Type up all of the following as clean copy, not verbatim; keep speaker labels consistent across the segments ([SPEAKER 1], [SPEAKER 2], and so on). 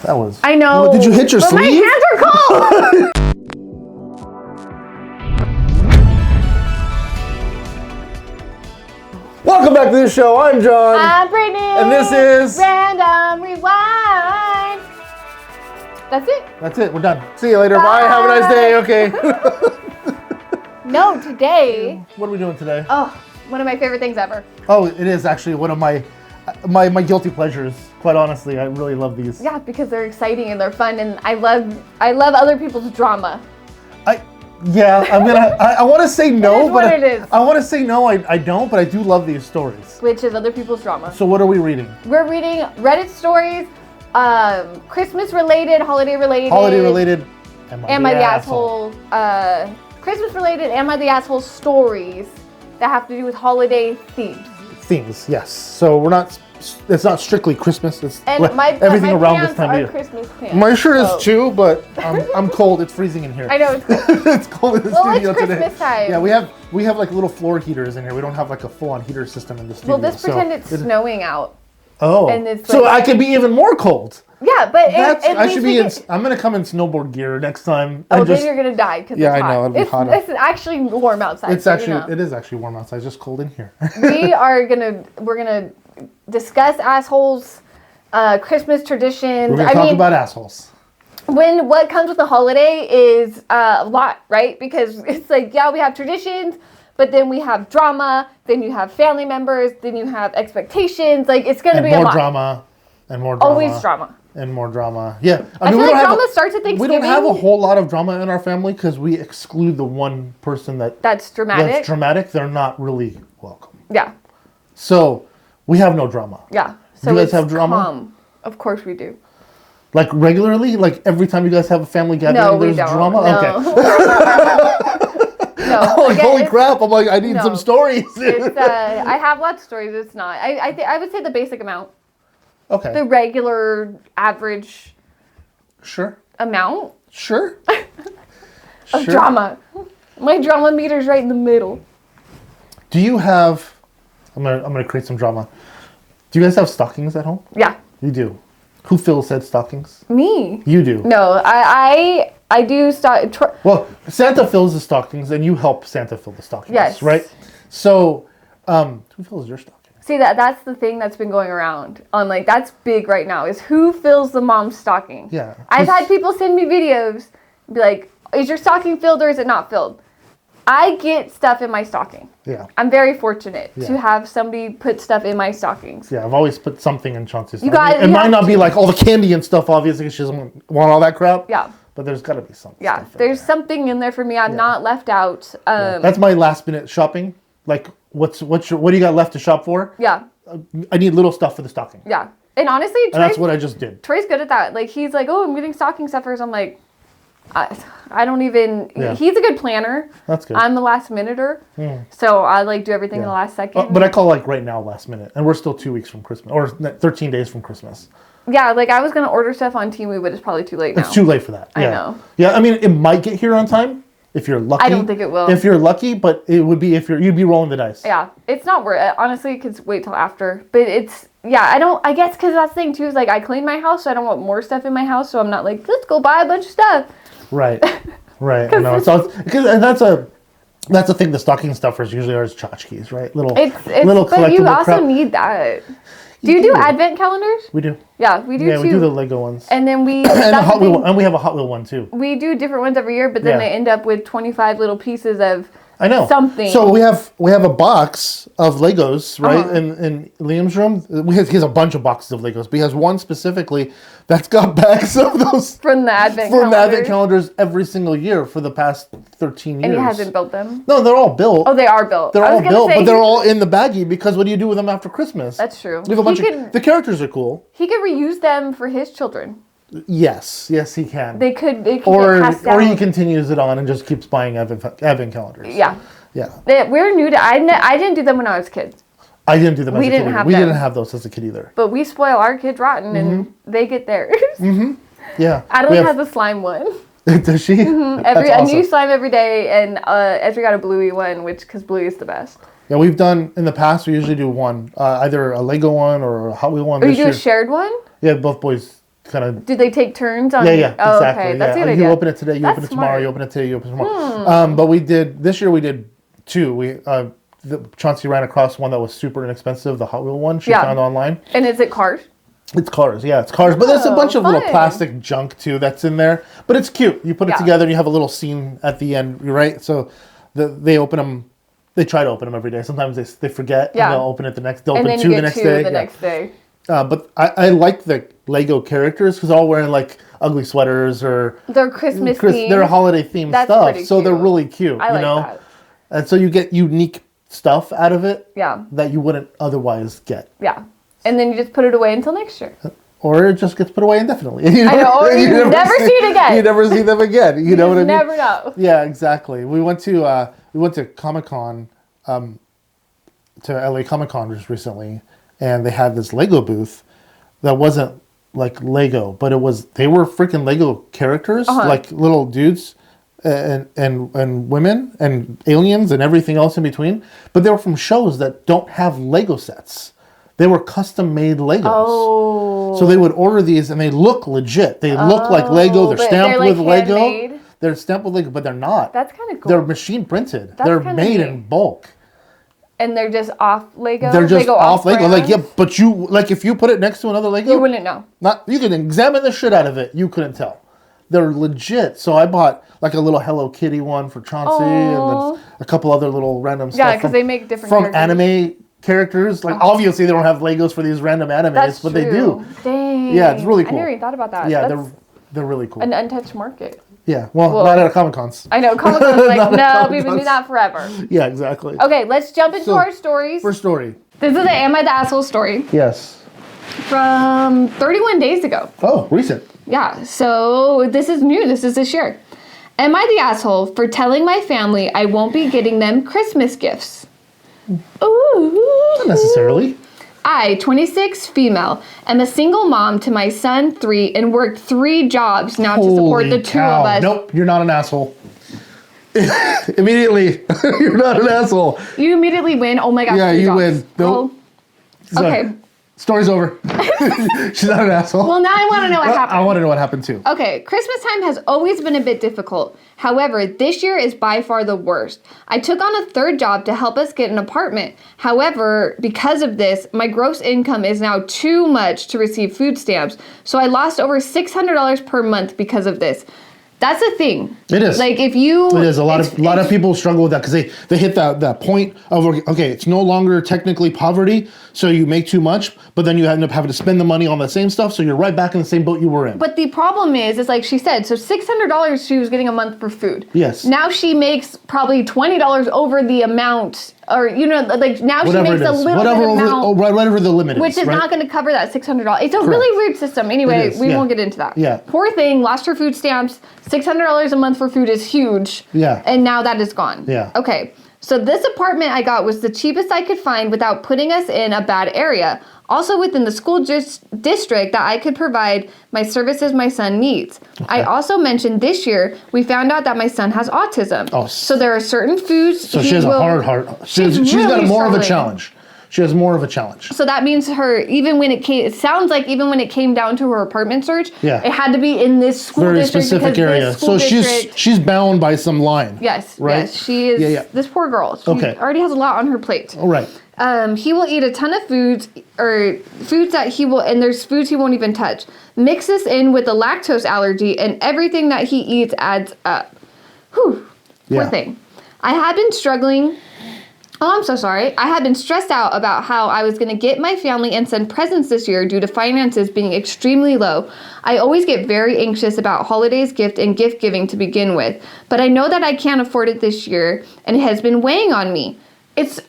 [SPEAKER 1] That was...
[SPEAKER 2] I know.
[SPEAKER 1] Did you hit your sleeve?
[SPEAKER 2] My hands are cold!
[SPEAKER 1] Welcome back to the show. I'm Jon.
[SPEAKER 2] I'm Brittney.
[SPEAKER 1] And this is...
[SPEAKER 2] Random Rewind. That's it.
[SPEAKER 1] That's it. We're done. See you later. Bye. Have a nice day. Okay.
[SPEAKER 2] No, today...
[SPEAKER 1] What are we doing today?
[SPEAKER 2] Oh, one of my favorite things ever.
[SPEAKER 1] Oh, it is actually one of my guilty pleasures. Quite honestly, I really love these.
[SPEAKER 2] Yeah, because they're exciting and they're fun, and I love other people's drama.
[SPEAKER 1] I want to say no, but
[SPEAKER 2] it is.
[SPEAKER 1] I want to say no, I don't, but I do love these stories.
[SPEAKER 2] Which is other people's drama.
[SPEAKER 1] So what are we reading?
[SPEAKER 2] We're reading Reddit stories, Christmas related, holiday related.
[SPEAKER 1] Holiday related.
[SPEAKER 2] Am I the asshole? Christmas related, am I the asshole stories that have to do with holiday themes.
[SPEAKER 1] Themes, yes. So it's not strictly Christmas. It's everything around this time of year.
[SPEAKER 2] Christmas pants.
[SPEAKER 1] My shirt is too, but I'm cold. It's freezing in here.
[SPEAKER 2] I know it's cold.
[SPEAKER 1] It's cold in the studio
[SPEAKER 2] it's
[SPEAKER 1] today.
[SPEAKER 2] Christmas time.
[SPEAKER 1] Yeah, we have like little floor heaters in here. We don't have like a full-on heater system in the studio.
[SPEAKER 2] Well, let's pretend it's snowing out.
[SPEAKER 1] Oh,
[SPEAKER 2] and it's
[SPEAKER 1] so I can be even more cold.
[SPEAKER 2] Yeah, but
[SPEAKER 1] I'm gonna come in snowboard gear next time.
[SPEAKER 2] Oh, then you're gonna die because
[SPEAKER 1] I know it'll be hot.
[SPEAKER 2] It's actually warm outside.
[SPEAKER 1] It is actually warm outside. It's just cold in here.
[SPEAKER 2] We're gonna discuss assholes, Christmas traditions.
[SPEAKER 1] We're gonna talk about assholes.
[SPEAKER 2] What comes with the holiday is a lot, right? Because it's like, yeah, we have traditions, but then we have drama, then you have family members, then you have expectations. Like, it's gonna be a lot.
[SPEAKER 1] And more drama.
[SPEAKER 2] Always drama.
[SPEAKER 1] And more drama. Yeah.
[SPEAKER 2] I feel like drama starts at Thanksgiving.
[SPEAKER 1] We don't have a whole lot of drama in our family because we exclude the one person that's dramatic. They're not really welcome.
[SPEAKER 2] Yeah.
[SPEAKER 1] So we have no drama.
[SPEAKER 2] Yeah. So
[SPEAKER 1] do you guys have drama?
[SPEAKER 2] Calm. Of course we do.
[SPEAKER 1] Like regularly? Like every time you guys have a family gathering, there's drama?
[SPEAKER 2] No.
[SPEAKER 1] Okay. No. I'm like, holy crap. I'm like, I need some stories.
[SPEAKER 2] I have lots of stories. It's not. I would say the basic amount.
[SPEAKER 1] Okay.
[SPEAKER 2] The regular average amount.
[SPEAKER 1] Sure.
[SPEAKER 2] Of drama. My drama meter's right in the middle.
[SPEAKER 1] Do you have... I'm gonna create some drama. Do you guys have stockings at home?
[SPEAKER 2] Yeah.
[SPEAKER 1] You do. Who fills said stockings?
[SPEAKER 2] Me.
[SPEAKER 1] You do.
[SPEAKER 2] No, I do
[SPEAKER 1] well, Santa fills the stockings and you help Santa fill the stockings.
[SPEAKER 2] Yes.
[SPEAKER 1] Right? So, who fills your stockings?
[SPEAKER 2] See, that's the thing that's been going around on, like, that's big right now, is who fills the mom's stocking.
[SPEAKER 1] Yeah.
[SPEAKER 2] I've had people send me videos, be like, is your stocking filled or is it not filled? I get stuff in my stocking.
[SPEAKER 1] Yeah.
[SPEAKER 2] I'm very fortunate to have somebody put stuff in my stockings.
[SPEAKER 1] Yeah, I've always put something in Chauncey's
[SPEAKER 2] stocking.
[SPEAKER 1] It might not be like all the candy and stuff, obviously, because she doesn't want all that crap.
[SPEAKER 2] Yeah.
[SPEAKER 1] But there's got to be something.
[SPEAKER 2] Yeah, there's something in there for me. I'm not left out.
[SPEAKER 1] That's my last minute shopping. Like, what do you got left to shop for?
[SPEAKER 2] Yeah.
[SPEAKER 1] I need little stuff for the stocking.
[SPEAKER 2] Yeah. And honestly,
[SPEAKER 1] that's what I just did.
[SPEAKER 2] Troy's good at that. Like, he's like, oh, I'm getting stocking stuffers. I'm like, I don't even... Yeah. He's a good planner.
[SPEAKER 1] That's good.
[SPEAKER 2] I'm the last minuter. So I, like, do everything in the last second.
[SPEAKER 1] But I call, like, right now last minute. And we're still 2 weeks from Christmas. Or 13 days from Christmas.
[SPEAKER 2] Yeah, like, I was going to order stuff on Temu, but it's probably too late now.
[SPEAKER 1] It's too late for that. Yeah.
[SPEAKER 2] I know.
[SPEAKER 1] Yeah, I mean, it might get here on time. If you're lucky.
[SPEAKER 2] I don't think it will.
[SPEAKER 1] If you're lucky, but it would be you'd be rolling the dice.
[SPEAKER 2] Yeah, it's not worth it. Honestly, you could wait till after. But it's, I guess because that's the thing too, is like I clean my house, so I don't want more stuff in my house, so I'm not like, let's go buy a bunch of stuff.
[SPEAKER 1] Right. Right. I know. So and that's a thing the stocking stuffers usually are is tchotchkes, right? Little collectible
[SPEAKER 2] but you also
[SPEAKER 1] crap.
[SPEAKER 2] need that. Do you do advent calendars?
[SPEAKER 1] We do.
[SPEAKER 2] Yeah, we do too.
[SPEAKER 1] Yeah, we do the Lego ones.
[SPEAKER 2] And then we...
[SPEAKER 1] and we have a Hot Wheel one too.
[SPEAKER 2] We do different ones every year, but then they end up with 25 little pieces of something.
[SPEAKER 1] So we have a box of Legos, right, in Liam's room. He has a bunch of boxes of Legos, but he has one specifically that's got bags of those...
[SPEAKER 2] From the advent
[SPEAKER 1] calendars every single year for the past 13 years.
[SPEAKER 2] And he hasn't built them?
[SPEAKER 1] No, they're all built.
[SPEAKER 2] Oh, they are built.
[SPEAKER 1] They're all built, but they're all in the baggie because what do you do with them after Christmas?
[SPEAKER 2] That's true.
[SPEAKER 1] We have a bunch the characters are cool.
[SPEAKER 2] He could reuse them for his children.
[SPEAKER 1] Yes, he can.
[SPEAKER 2] They could get passed
[SPEAKER 1] or
[SPEAKER 2] down.
[SPEAKER 1] he continues it on and just keeps buying advent calendars.
[SPEAKER 2] Yeah.
[SPEAKER 1] Yeah.
[SPEAKER 2] We're new to... I didn't do them when I was a kid.
[SPEAKER 1] I didn't do them as a kid either. We didn't have those as a kid either.
[SPEAKER 2] But we spoil our kids rotten and they get theirs.
[SPEAKER 1] Yeah.
[SPEAKER 2] Adeline has a slime one.
[SPEAKER 1] Does she?
[SPEAKER 2] A new slime every day, and Ezra got a Bluey one, because Bluey is the best.
[SPEAKER 1] Yeah, we've done, in the past, we usually do one. Either a Lego one or a Hot Wheel one.
[SPEAKER 2] Or you do a shared one?
[SPEAKER 1] Yeah, both boys kind of.
[SPEAKER 2] Do they take turns on?
[SPEAKER 1] Yeah,
[SPEAKER 2] Oh,
[SPEAKER 1] exactly.
[SPEAKER 2] okay. That's a good
[SPEAKER 1] You
[SPEAKER 2] idea.
[SPEAKER 1] open it today, you open it tomorrow,
[SPEAKER 2] smart.
[SPEAKER 1] you open it today, you open it tomorrow. But this year we did 2. Chauncey ran across one that was super inexpensive, the Hot Wheel one she found online.
[SPEAKER 2] And is it cars?
[SPEAKER 1] It's cars, it's cars. But there's a bunch of little
[SPEAKER 2] fun.
[SPEAKER 1] plastic junk too that's in there. But it's cute. You put it together and you have a little scene at the end, right? So they open them. They try to open them every day. Sometimes they forget and they'll open it the next. They'll open 2 the next day.
[SPEAKER 2] Next day.
[SPEAKER 1] But I like the Lego characters because they're all wearing like ugly sweaters or
[SPEAKER 2] they're Christmas themed.
[SPEAKER 1] They're holiday themed stuff. So they're really cute.
[SPEAKER 2] I like that.
[SPEAKER 1] And so you get unique stuff out of it.
[SPEAKER 2] Yeah.
[SPEAKER 1] That you wouldn't otherwise get.
[SPEAKER 2] Yeah. And then you just put it away until next year.
[SPEAKER 1] Or it just gets put away indefinitely.
[SPEAKER 2] I know, or you never see it again.
[SPEAKER 1] You never see them again. You know what I mean?
[SPEAKER 2] Never know.
[SPEAKER 1] Yeah, exactly. We went to Comic-Con, to LA Comic-Con just recently, and they had this Lego booth that wasn't like Lego, but they were freaking Lego characters, like little dudes and women and aliens and everything else in between. But they were from shows that don't have Lego sets. They were custom-made Legos.
[SPEAKER 2] Oh.
[SPEAKER 1] So they would order these, and they look legit. They look like Lego. They're stamped with Lego.
[SPEAKER 2] Handmade.
[SPEAKER 1] They're stamped with Lego, but they're not.
[SPEAKER 2] That's kind of cool.
[SPEAKER 1] They're machine printed. They're made in bulk.
[SPEAKER 2] And they're just off Lego?
[SPEAKER 1] They're just
[SPEAKER 2] Lego
[SPEAKER 1] off Lego.
[SPEAKER 2] brands?
[SPEAKER 1] But if you put it next to another Lego...
[SPEAKER 2] You wouldn't know.
[SPEAKER 1] You can examine the shit out of it. You couldn't tell. They're legit. So I bought like a little Hello Kitty one for Chauncey, and then a couple other little random stuff.
[SPEAKER 2] Yeah, because they make different
[SPEAKER 1] from
[SPEAKER 2] characters.
[SPEAKER 1] anime characters. Like obviously they don't have Legos for these random animes, but they do.
[SPEAKER 2] Dang.
[SPEAKER 1] Yeah, it's really cool.
[SPEAKER 2] I never even thought about that.
[SPEAKER 1] Yeah,
[SPEAKER 2] That's
[SPEAKER 1] they're really cool.
[SPEAKER 2] an untouched market.
[SPEAKER 1] Yeah, well, not at a Comic-Cons.
[SPEAKER 2] I know, Comic-Con's like, no, we've been doing that forever.
[SPEAKER 1] Yeah, exactly.
[SPEAKER 2] Okay, let's jump into our stories.
[SPEAKER 1] First story.
[SPEAKER 2] This is the Am I the Asshole story.
[SPEAKER 1] Yes.
[SPEAKER 2] From 31 days ago.
[SPEAKER 1] Oh, recent.
[SPEAKER 2] Yeah, so this is new. This is this year. Am I the asshole for telling my family I won't be getting them Christmas gifts? Ooh.
[SPEAKER 1] Not necessarily.
[SPEAKER 2] I, 26, female, am a single mom to my son, 3, and worked 3 jobs now to support the 2 of us.
[SPEAKER 1] Nope, you're not an asshole. Immediately, you're not an asshole.
[SPEAKER 2] You immediately win. Oh my gosh.
[SPEAKER 1] Yeah,
[SPEAKER 2] 3
[SPEAKER 1] you
[SPEAKER 2] jobs.
[SPEAKER 1] win. Nope.
[SPEAKER 2] Well, okay.
[SPEAKER 1] Story's over. She's not an asshole.
[SPEAKER 2] Well, now I want to know what happened.
[SPEAKER 1] I want to know what happened too.
[SPEAKER 2] Okay, Christmas time has always been a bit difficult. However, this year is by far the worst. I took on a 3rd job to help us get an apartment. However, because of this, my gross income is now too much to receive food stamps. So I lost over $600 per month because of this. That's a thing.
[SPEAKER 1] It is.
[SPEAKER 2] Like if you...
[SPEAKER 1] It is. A lot of people struggle with that because they hit that point of, okay, it's no longer technically poverty, so you make too much, but then you end up having to spend the money on the same stuff, so you're right back in the same boat you were in.
[SPEAKER 2] But the problem is like she said, so $600 she was getting a month for food.
[SPEAKER 1] Yes.
[SPEAKER 2] Now she makes probably $20 over the amount, or like now
[SPEAKER 1] whatever
[SPEAKER 2] she makes a little bit amount.
[SPEAKER 1] Whatever the limit is.
[SPEAKER 2] Which is not going to cover that $600. It's a really weird system. Anyway, we won't get into that.
[SPEAKER 1] Yeah.
[SPEAKER 2] Poor thing, lost her food stamps. $600 a month for food is huge.
[SPEAKER 1] Yeah.
[SPEAKER 2] And now that is gone.
[SPEAKER 1] Yeah.
[SPEAKER 2] Okay. So this apartment I got was the cheapest I could find without putting us in a bad area. Also within the school district that I could provide my services my son needs. Okay. I also mentioned this year we found out that my son has autism. Oh. So there are certain foods.
[SPEAKER 1] So she has a hard heart. She's really got more of a challenge. She has more of a challenge.
[SPEAKER 2] So that means it sounds like even when it came down to her apartment search, it had to be in this school
[SPEAKER 1] very
[SPEAKER 2] district.
[SPEAKER 1] Specific area. So she's bound by some line.
[SPEAKER 2] Yes,
[SPEAKER 1] right?
[SPEAKER 2] Yes, she is.
[SPEAKER 1] Yeah.
[SPEAKER 2] This poor girl. She already has a lot on her plate.
[SPEAKER 1] All right.
[SPEAKER 2] He will eat a ton of foods that he will, and there's foods he won't even touch. Mix this in with a lactose allergy, and everything that he eats adds up. Whew. Poor thing. I had been struggling. Oh, I'm so sorry. I had been stressed out about how I was going to get my family and send presents this year due to finances being extremely low. I always get very anxious about holidays, gift, and gift giving to begin with, but I know that I can't afford it this year, and it has been weighing on me. It's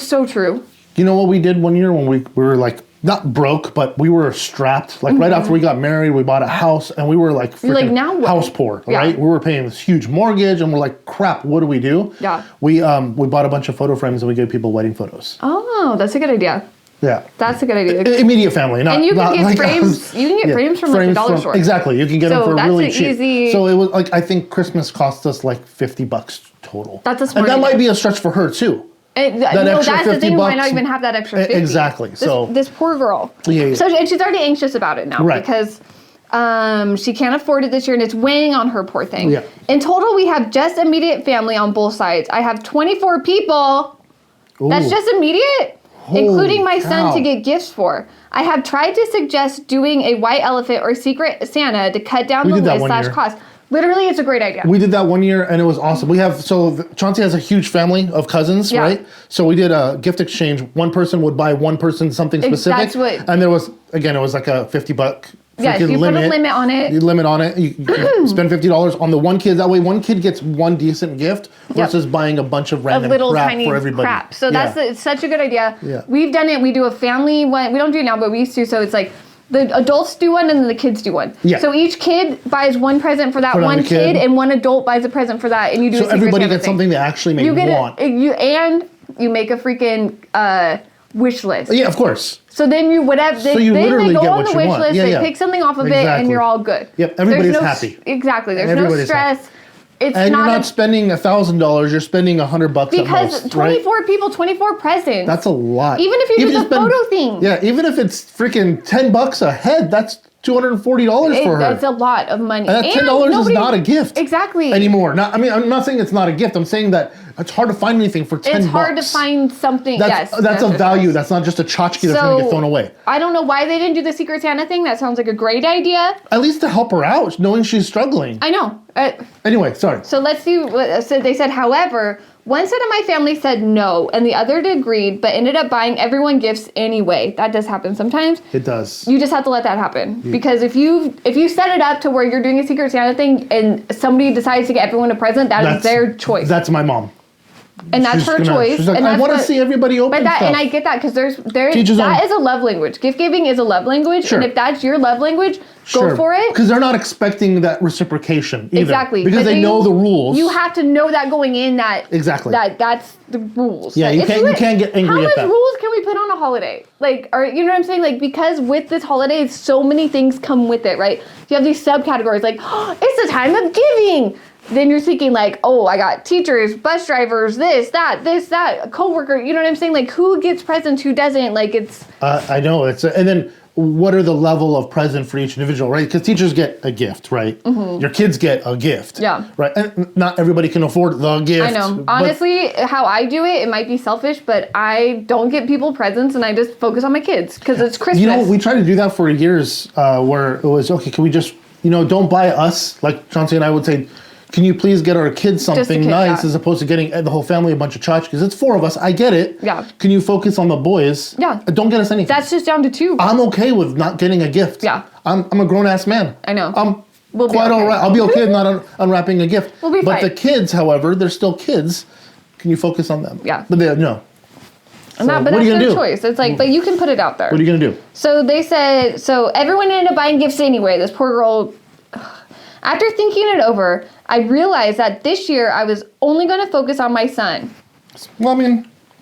[SPEAKER 2] so true.
[SPEAKER 1] You know what we did one year when we were like, not broke, but we were strapped. Like right after we got married, we bought a house, and we were like freaking house poor, right? We were paying this huge mortgage, and we're like, crap, what do we do?
[SPEAKER 2] Yeah.
[SPEAKER 1] We bought a bunch of photo frames, and we gave people wedding photos.
[SPEAKER 2] Oh, that's a good idea.
[SPEAKER 1] Yeah.
[SPEAKER 2] That's a good idea.
[SPEAKER 1] Immediate family, not.
[SPEAKER 2] And you can get
[SPEAKER 1] like
[SPEAKER 2] frames. You can get frames from like the dollar store.
[SPEAKER 1] Exactly, you can get them for really cheap.
[SPEAKER 2] Easy...
[SPEAKER 1] So it was like I think Christmas cost us like $50 total.
[SPEAKER 2] That's a smart
[SPEAKER 1] And that
[SPEAKER 2] idea.
[SPEAKER 1] might be a stretch for her too.
[SPEAKER 2] That's the thing.
[SPEAKER 1] Bucks,
[SPEAKER 2] Might not even have that extra 50.
[SPEAKER 1] Exactly.
[SPEAKER 2] This poor girl.
[SPEAKER 1] Yeah.
[SPEAKER 2] So and she's already anxious about it now because she can't afford it this year, and it's weighing on her. Poor thing.
[SPEAKER 1] Yeah.
[SPEAKER 2] In total, we have just immediate family on both sides. I have 24 people. Ooh. That's just immediate, including my son to get gifts for. I have tried to suggest doing a white elephant or secret Santa to cut down the list / cost. Literally, it's a great idea.
[SPEAKER 1] We did that one year, and it was awesome. We have, Chauncey has a huge family of cousins, right? So we did a gift exchange. One person would buy one person something specific. And there was, again, it was like a $50
[SPEAKER 2] Yes, you put a limit on it.
[SPEAKER 1] You limit on it. You spend $50 on the one kid. That way, one kid gets one decent gift versus buying a bunch of random crap for everybody. Crap.
[SPEAKER 2] So it's such a good idea.
[SPEAKER 1] Yeah.
[SPEAKER 2] We've done it. We do a family one. We don't do it now, but we used to. So it's like the adults do one and then the kids do one.
[SPEAKER 1] Yeah.
[SPEAKER 2] So each kid buys one present for that one kid, and one adult buys a present for that, and you do. So
[SPEAKER 1] everybody gets something they actually may want.
[SPEAKER 2] You make a freaking wish list.
[SPEAKER 1] Yeah, of course.
[SPEAKER 2] So then you whatever. They go on the wish list. They pick something off of it, and you're all good.
[SPEAKER 1] Yep. Everybody's happy.
[SPEAKER 2] Exactly. There's no stress.
[SPEAKER 1] Happy. You're not spending $1,000. You're spending $100
[SPEAKER 2] because 24 people, 24 presents.
[SPEAKER 1] That's a lot.
[SPEAKER 2] Even if you do the photo thing.
[SPEAKER 1] Yeah, even if it's freaking $10 a head, that's $240 for her.
[SPEAKER 2] That's a lot of money.
[SPEAKER 1] And that $10 is not a gift.
[SPEAKER 2] Exactly.
[SPEAKER 1] Anymore. I'm not saying it's not a gift. I'm saying that it's hard to find anything for $10.
[SPEAKER 2] It's hard to find something.
[SPEAKER 1] That's a value. That's not just a tchotchke that's going to get thrown away.
[SPEAKER 2] I don't know why they didn't do the Secret Santa thing. That sounds like a great idea.
[SPEAKER 1] At least to help her out, knowing she's struggling.
[SPEAKER 2] I know.
[SPEAKER 1] Anyway, sorry.
[SPEAKER 2] So let's see. So they said, however, one set of my family said no, and the other agreed, but ended up buying everyone gifts anyway. That does happen sometimes.
[SPEAKER 1] It does.
[SPEAKER 2] You just have to let that happen because if you set it up to where you're doing a Secret Santa thing and somebody decides to get everyone a present, that's their choice.
[SPEAKER 1] That's my mom.
[SPEAKER 2] And that's her choice.
[SPEAKER 1] She's like,
[SPEAKER 2] and
[SPEAKER 1] I want to see everybody open stuff.
[SPEAKER 2] And I get that because that is a love language. Gift giving is a love language. Sure. And if that's your love language, go for it.
[SPEAKER 1] Because they're not expecting that reciprocation either.
[SPEAKER 2] Exactly.
[SPEAKER 1] Because they know the rules.
[SPEAKER 2] You have to know that going in
[SPEAKER 1] exactly.
[SPEAKER 2] That's the rules.
[SPEAKER 1] Yeah, you can't get angry at that.
[SPEAKER 2] How much rules can we put on a holiday? You know what I'm saying? Like, because with this holiday, so many things come with it, right? You have these subcategories like, it's the time of giving. Then you're thinking like, oh, I got teachers, bus drivers, this, that, a coworker. You know what I'm saying? Like, who gets presents, who doesn't? Like, it's.
[SPEAKER 1] I know and then what are the level of present for each individual, right? Because teachers get a gift, right? Mm-hmm. Your kids get a gift, right? And not everybody can afford the gift.
[SPEAKER 2] I know. Honestly, how I do it might be selfish, but I don't get people presents, and I just focus on my kids because it's Christmas.
[SPEAKER 1] We tried to do that for years, where it was okay. Can we just, don't buy us, like Chauncey and I would say. Can you please get our kids something nice as opposed to getting the whole family a bunch of tchotchkes? It's 4 of us. I get it.
[SPEAKER 2] Yeah.
[SPEAKER 1] Can you focus on the boys?
[SPEAKER 2] Yeah.
[SPEAKER 1] Don't get us anything.
[SPEAKER 2] That's just down to 2.
[SPEAKER 1] I'm okay with not getting a gift.
[SPEAKER 2] Yeah.
[SPEAKER 1] I'm a grown-ass man.
[SPEAKER 2] I know.
[SPEAKER 1] I'm quite all right. I'll be okay with not unwrapping a gift.
[SPEAKER 2] We'll be fine.
[SPEAKER 1] But the kids, however, they're still kids. Can you focus on them?
[SPEAKER 2] Yeah.
[SPEAKER 1] But no.
[SPEAKER 2] But that's their choice. It's like, but you can put it out there.
[SPEAKER 1] What are you going to do?
[SPEAKER 2] So they said, everyone ended up buying gifts anyway. This poor girl. After thinking it over, I realized that this year I was only going to focus on my son.
[SPEAKER 1] Well,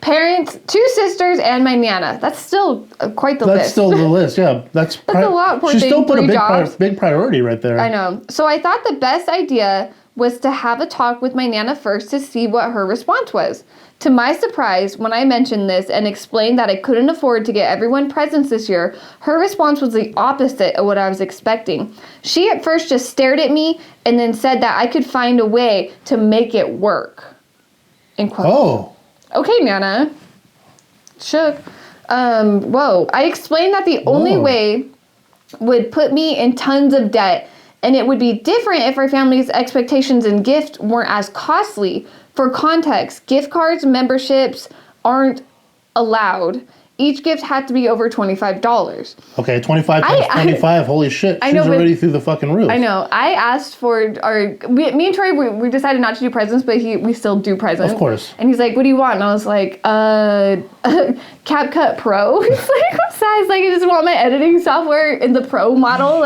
[SPEAKER 2] parents, 2 sisters, and my Nana. That's still quite the list.
[SPEAKER 1] That's still the list, yeah. That's
[SPEAKER 2] a lot.
[SPEAKER 1] She still put a big priority right there.
[SPEAKER 2] I know. So I thought the best idea was to have a talk with my Nana first to see what her response was. To my surprise, when I mentioned this and explained that I couldn't afford to get everyone presents this year, her response was the opposite of what I was expecting. She at first just stared at me and then said that I could find a way to make it work. In quotes.
[SPEAKER 1] Oh.
[SPEAKER 2] Okay, Nana. Shook. Whoa. I explained that the only way would put me in tons of debt, and it would be different if our family's expectations and gifts weren't as costly. For context, gift cards, memberships aren't allowed. Each gift had to be over $25.
[SPEAKER 1] Okay, 25 times 25. Holy shit. She's already through the fucking roof.
[SPEAKER 2] I know. I asked for me and Troy, we decided not to do presents, but we still do presents.
[SPEAKER 1] Of course.
[SPEAKER 2] And he's like, what do you want? And I was like, CapCut Pro. He's like, what's that? He's like, I just want my editing software in the Pro model.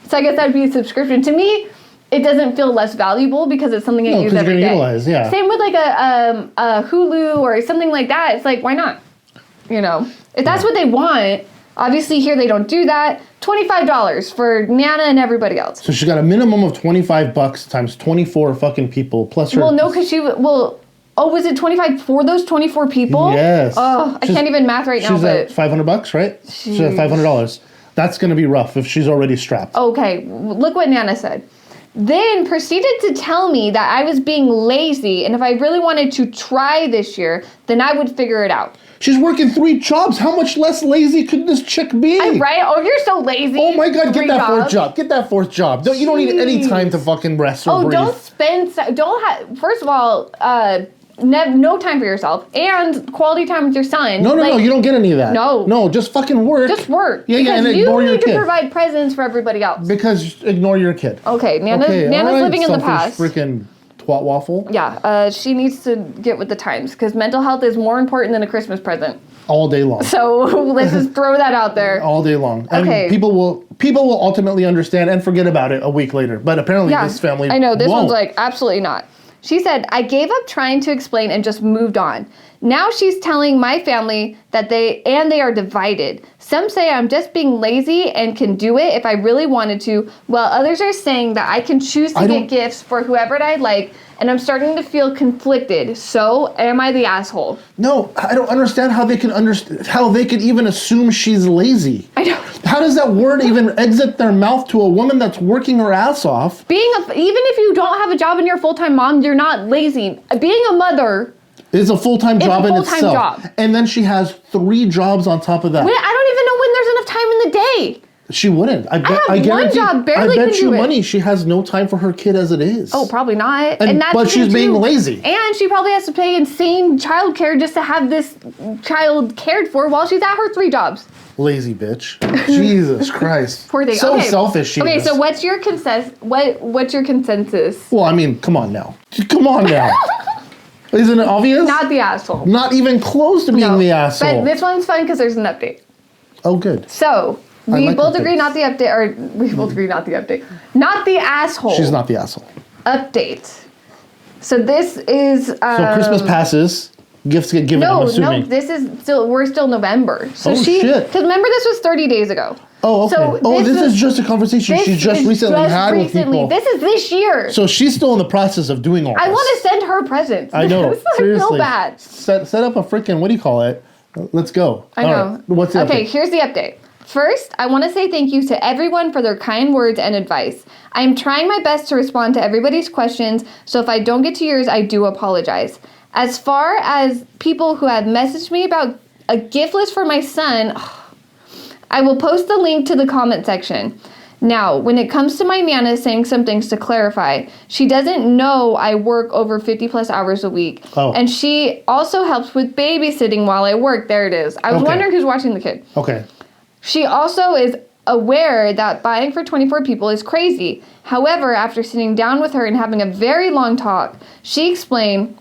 [SPEAKER 2] So I guess that'd be a subscription. To me, it doesn't feel less valuable because it's something I use every day.
[SPEAKER 1] Utilize, yeah.
[SPEAKER 2] Same with like a Hulu or something like that. It's like, why not? If that's what they want, obviously here they don't do that. $25 for Nana and everybody else.
[SPEAKER 1] So she got a minimum of $25 times 24 fucking people plus her.
[SPEAKER 2] Well, no, because Oh, was it 25 for those 24 people?
[SPEAKER 1] Yes.
[SPEAKER 2] Oh, I can't even math right now,
[SPEAKER 1] She's at
[SPEAKER 2] but
[SPEAKER 1] $500, right? She's at $500. That's going to be rough if she's already strapped.
[SPEAKER 2] okay, look what Nana said. Then proceeded to tell me that I was being lazy, and if I really wanted to try this year, then I would figure it out.
[SPEAKER 1] She's working 3 jobs. How much less lazy could this chick be?
[SPEAKER 2] Right? Oh, you're so lazy.
[SPEAKER 1] Oh my God, get
[SPEAKER 2] 3
[SPEAKER 1] that 4th
[SPEAKER 2] jobs.
[SPEAKER 1] job. Get that 4th job. You don't need any time to fucking rest or breathe.
[SPEAKER 2] Don't spend, first of all, no time for yourself, and quality time with your son.
[SPEAKER 1] No, you don't get any of that.
[SPEAKER 2] No,
[SPEAKER 1] just fucking work.
[SPEAKER 2] just work.
[SPEAKER 1] Yeah, and
[SPEAKER 2] because
[SPEAKER 1] ignore
[SPEAKER 2] you
[SPEAKER 1] your
[SPEAKER 2] need
[SPEAKER 1] kid.
[SPEAKER 2] to provide presents for everybody else.
[SPEAKER 1] Because ignore your kid.
[SPEAKER 2] Okay, Nana's
[SPEAKER 1] all right,
[SPEAKER 2] living in the
[SPEAKER 1] selfish
[SPEAKER 2] past.
[SPEAKER 1] Freaking twat waffle.
[SPEAKER 2] Yeah, she needs to get with the times because mental health is more important than a Christmas present.
[SPEAKER 1] All day long.
[SPEAKER 2] So let's just throw that out there.
[SPEAKER 1] All day long. And
[SPEAKER 2] Okay.
[SPEAKER 1] people will ultimately understand and forget about it a week later. But apparently this family
[SPEAKER 2] I know, this
[SPEAKER 1] won't.
[SPEAKER 2] one's like, absolutely not. She said, I gave up trying to explain and just moved on. Now she's telling my family that they are divided. Some say I'm just being lazy and can do it if I really wanted to, while others are saying that I can choose to get gifts for whoever I like, and I'm starting to feel conflicted. So, am I the asshole?
[SPEAKER 1] No, I don't understand how they can even assume she's lazy.
[SPEAKER 2] I know.
[SPEAKER 1] How does that word even exit their mouth to a woman that's working her ass off?
[SPEAKER 2] Even if you don't have a job and you're a full-time mom, you're not lazy. Being a mother
[SPEAKER 1] is a full-time job in itself.
[SPEAKER 2] Job.
[SPEAKER 1] And then she has 3 jobs on top of that.
[SPEAKER 2] I don't even know when there's enough time in the day.
[SPEAKER 1] She wouldn't. I
[SPEAKER 2] have one job, barely
[SPEAKER 1] I bet
[SPEAKER 2] can
[SPEAKER 1] you
[SPEAKER 2] do it.
[SPEAKER 1] money she has no time for her kid as it is.
[SPEAKER 2] Oh, probably not.
[SPEAKER 1] But she's being lazy.
[SPEAKER 2] And she probably has to pay insane childcare just to have this child cared for while she's at her 3 jobs.
[SPEAKER 1] Lazy bitch. Jesus Christ.
[SPEAKER 2] Poor thing.
[SPEAKER 1] So selfish she is.
[SPEAKER 2] Okay, so what's your what's your consensus?
[SPEAKER 1] Well, I mean, come on now. Come on now. Isn't it obvious?
[SPEAKER 2] Not the asshole.
[SPEAKER 1] Not even close to being the asshole.
[SPEAKER 2] But this one's fun because there's an update.
[SPEAKER 1] Oh, good.
[SPEAKER 2] So, we both agree
[SPEAKER 1] updates.
[SPEAKER 2] not the update, or we both agree not the update. Not the asshole.
[SPEAKER 1] She's not the asshole.
[SPEAKER 2] Update. So this is...
[SPEAKER 1] So Christmas passes, gifts get given, I'm assuming.
[SPEAKER 2] No, this is still, we're still November. So
[SPEAKER 1] shit.
[SPEAKER 2] Because remember this was 30 days ago.
[SPEAKER 1] Oh, okay.
[SPEAKER 2] So
[SPEAKER 1] this is just a conversation she just recently had with people.
[SPEAKER 2] This is this year.
[SPEAKER 1] So she's still in the process of doing all this.
[SPEAKER 2] I want to send her presents.
[SPEAKER 1] I know. Seriously.
[SPEAKER 2] I feel bad.
[SPEAKER 1] Set up a freaking, what do you call it? Let's go.
[SPEAKER 2] I
[SPEAKER 1] All
[SPEAKER 2] know.
[SPEAKER 1] right. What's the
[SPEAKER 2] Okay,
[SPEAKER 1] update?
[SPEAKER 2] here's the update. First, I want to say thank you to everyone for their kind words and advice. I am trying my best to respond to everybody's questions, so if I don't get to yours, I do apologize. As far as people who have messaged me about a gift list for my son, I will post the link to the comment section. Now, when it comes to my Nana saying some things to clarify, she doesn't know I work over 50 plus hours a week.
[SPEAKER 1] Oh.
[SPEAKER 2] And she also helps with babysitting while I work. There it is. I was wondering who's watching the kid.
[SPEAKER 1] Okay.
[SPEAKER 2] She also is aware that buying for 24 people is crazy. However, after sitting down with her and having a very long talk, she explained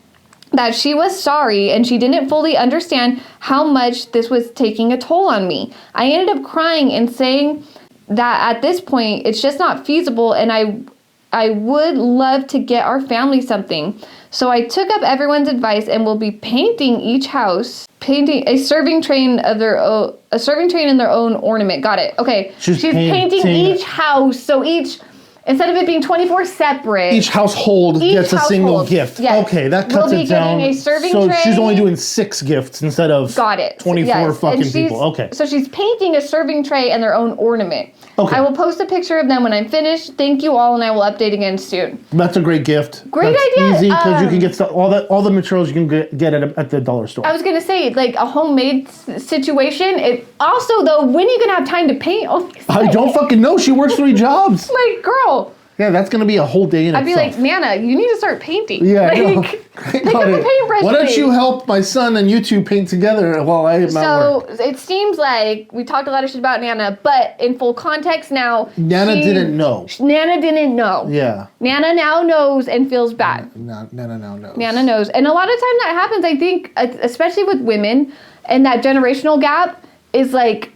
[SPEAKER 2] that she was sorry and she didn't fully understand how much this was taking a toll on me. I ended up crying and saying that at this point, it's just not feasible and I would love to get our family something. So I took up everyone's advice and will be painting each house, painting a serving tray in their own ornament. Got it. Okay.
[SPEAKER 1] She's
[SPEAKER 2] painting each house. So instead of it being 24 separate.
[SPEAKER 1] Each household gets a single gift.
[SPEAKER 2] Yes.
[SPEAKER 1] Okay, that cuts it down.
[SPEAKER 2] Getting a serving
[SPEAKER 1] so
[SPEAKER 2] tray.
[SPEAKER 1] she's only doing 6 gifts instead of 24 fucking people. Okay.
[SPEAKER 2] So she's painting a serving tray and their own ornament.
[SPEAKER 1] Okay.
[SPEAKER 2] I will post a picture of them when I'm finished. Thank you all, and I will update again soon.
[SPEAKER 1] That's a great gift.
[SPEAKER 2] Great
[SPEAKER 1] That's
[SPEAKER 2] idea.
[SPEAKER 1] Easy because you can get all the materials you can get at the dollar store.
[SPEAKER 2] I was gonna say like a homemade situation. It also though, when are you gonna have time to paint?
[SPEAKER 1] I don't fucking know. She works 3 jobs.
[SPEAKER 2] Like, girl.
[SPEAKER 1] Yeah, that's gonna be a whole day in
[SPEAKER 2] I'd be
[SPEAKER 1] itself.
[SPEAKER 2] like, Nana, you need to start painting.
[SPEAKER 1] Yeah,
[SPEAKER 2] like,
[SPEAKER 1] I know.
[SPEAKER 2] pick up a paintbrush.
[SPEAKER 1] Why don't
[SPEAKER 2] please.
[SPEAKER 1] you help my son and you 2 paint together while I am at work?
[SPEAKER 2] So it seems like we talked a lot of shit about Nana, but in full context now,
[SPEAKER 1] Nana didn't know.
[SPEAKER 2] Nana didn't know.
[SPEAKER 1] Yeah.
[SPEAKER 2] Nana now knows and feels bad.
[SPEAKER 1] Nana now knows.
[SPEAKER 2] Nana knows. And a lot of times that happens, I think, especially with women, and that generational gap is like,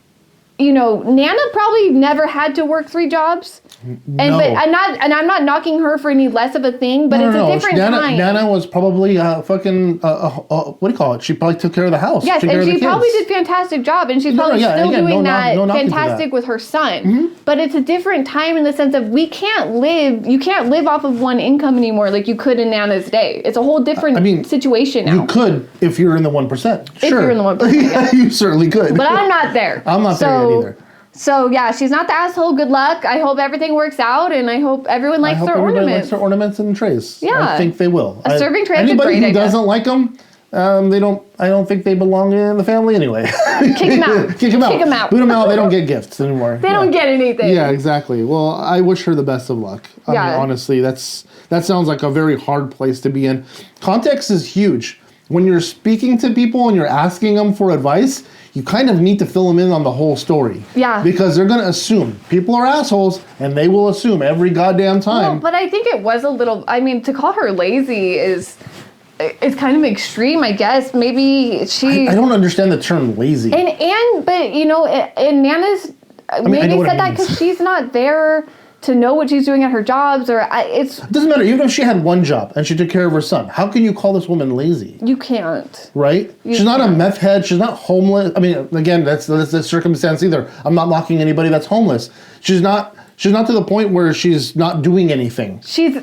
[SPEAKER 2] you know, Nana probably never had to work 3 jobs.
[SPEAKER 1] No.
[SPEAKER 2] But I'm not knocking her for any less of a thing, but it's a different time.
[SPEAKER 1] Nana was probably fucking what do you call it? She probably took care of the house.
[SPEAKER 2] Yes, and she probably did a fantastic job, and she's probably still doing that fantastic with her son.
[SPEAKER 1] Mm-hmm.
[SPEAKER 2] But it's a different time in the sense of you can't live off of one income anymore like you could in Nana's day. It's a whole different situation now.
[SPEAKER 1] You could if you're in the 1%.
[SPEAKER 2] If you're in the 1%.
[SPEAKER 1] Yeah, you certainly could.
[SPEAKER 2] But I'm not there.
[SPEAKER 1] I'm not there yet either.
[SPEAKER 2] So yeah, she's not the asshole. Good luck. I hope everything works out, and I hope everyone likes their ornaments.
[SPEAKER 1] Likes their ornaments and trays.
[SPEAKER 2] Yeah,
[SPEAKER 1] I think they will.
[SPEAKER 2] A serving tray is a
[SPEAKER 1] anybody
[SPEAKER 2] great
[SPEAKER 1] who
[SPEAKER 2] idea.
[SPEAKER 1] doesn't like them, I don't think they belong in the family anyway.
[SPEAKER 2] Kick them out.
[SPEAKER 1] Kick them out.
[SPEAKER 2] Kick them out.
[SPEAKER 1] Boot them out. They don't get gifts anymore.
[SPEAKER 2] They don't get anything.
[SPEAKER 1] Yeah, exactly. Well, I wish her the best of luck. I mean, honestly, that sounds like a very hard place to be in. Context is huge. When you're speaking to people and you're asking them for advice, you kind of need to fill them in on the whole story. Yeah. Because they're going to assume. People are assholes, and they will assume every goddamn time.
[SPEAKER 2] Well, but I think it was a little, to call her lazy is kind of extreme, I guess. Maybe she...
[SPEAKER 1] I don't understand the term lazy.
[SPEAKER 2] But, and Nana's... maybe said that because she's not there to know what she's doing at her jobs, or it
[SPEAKER 1] doesn't matter. Even if she had one job and she took care of her son, how can you call this woman lazy?
[SPEAKER 2] You can't.
[SPEAKER 1] Right? She's not a meth head. She's not homeless. I mean, again, that's the circumstance either. I'm not mocking anybody that's homeless. She's not to the point where she's not doing anything. She's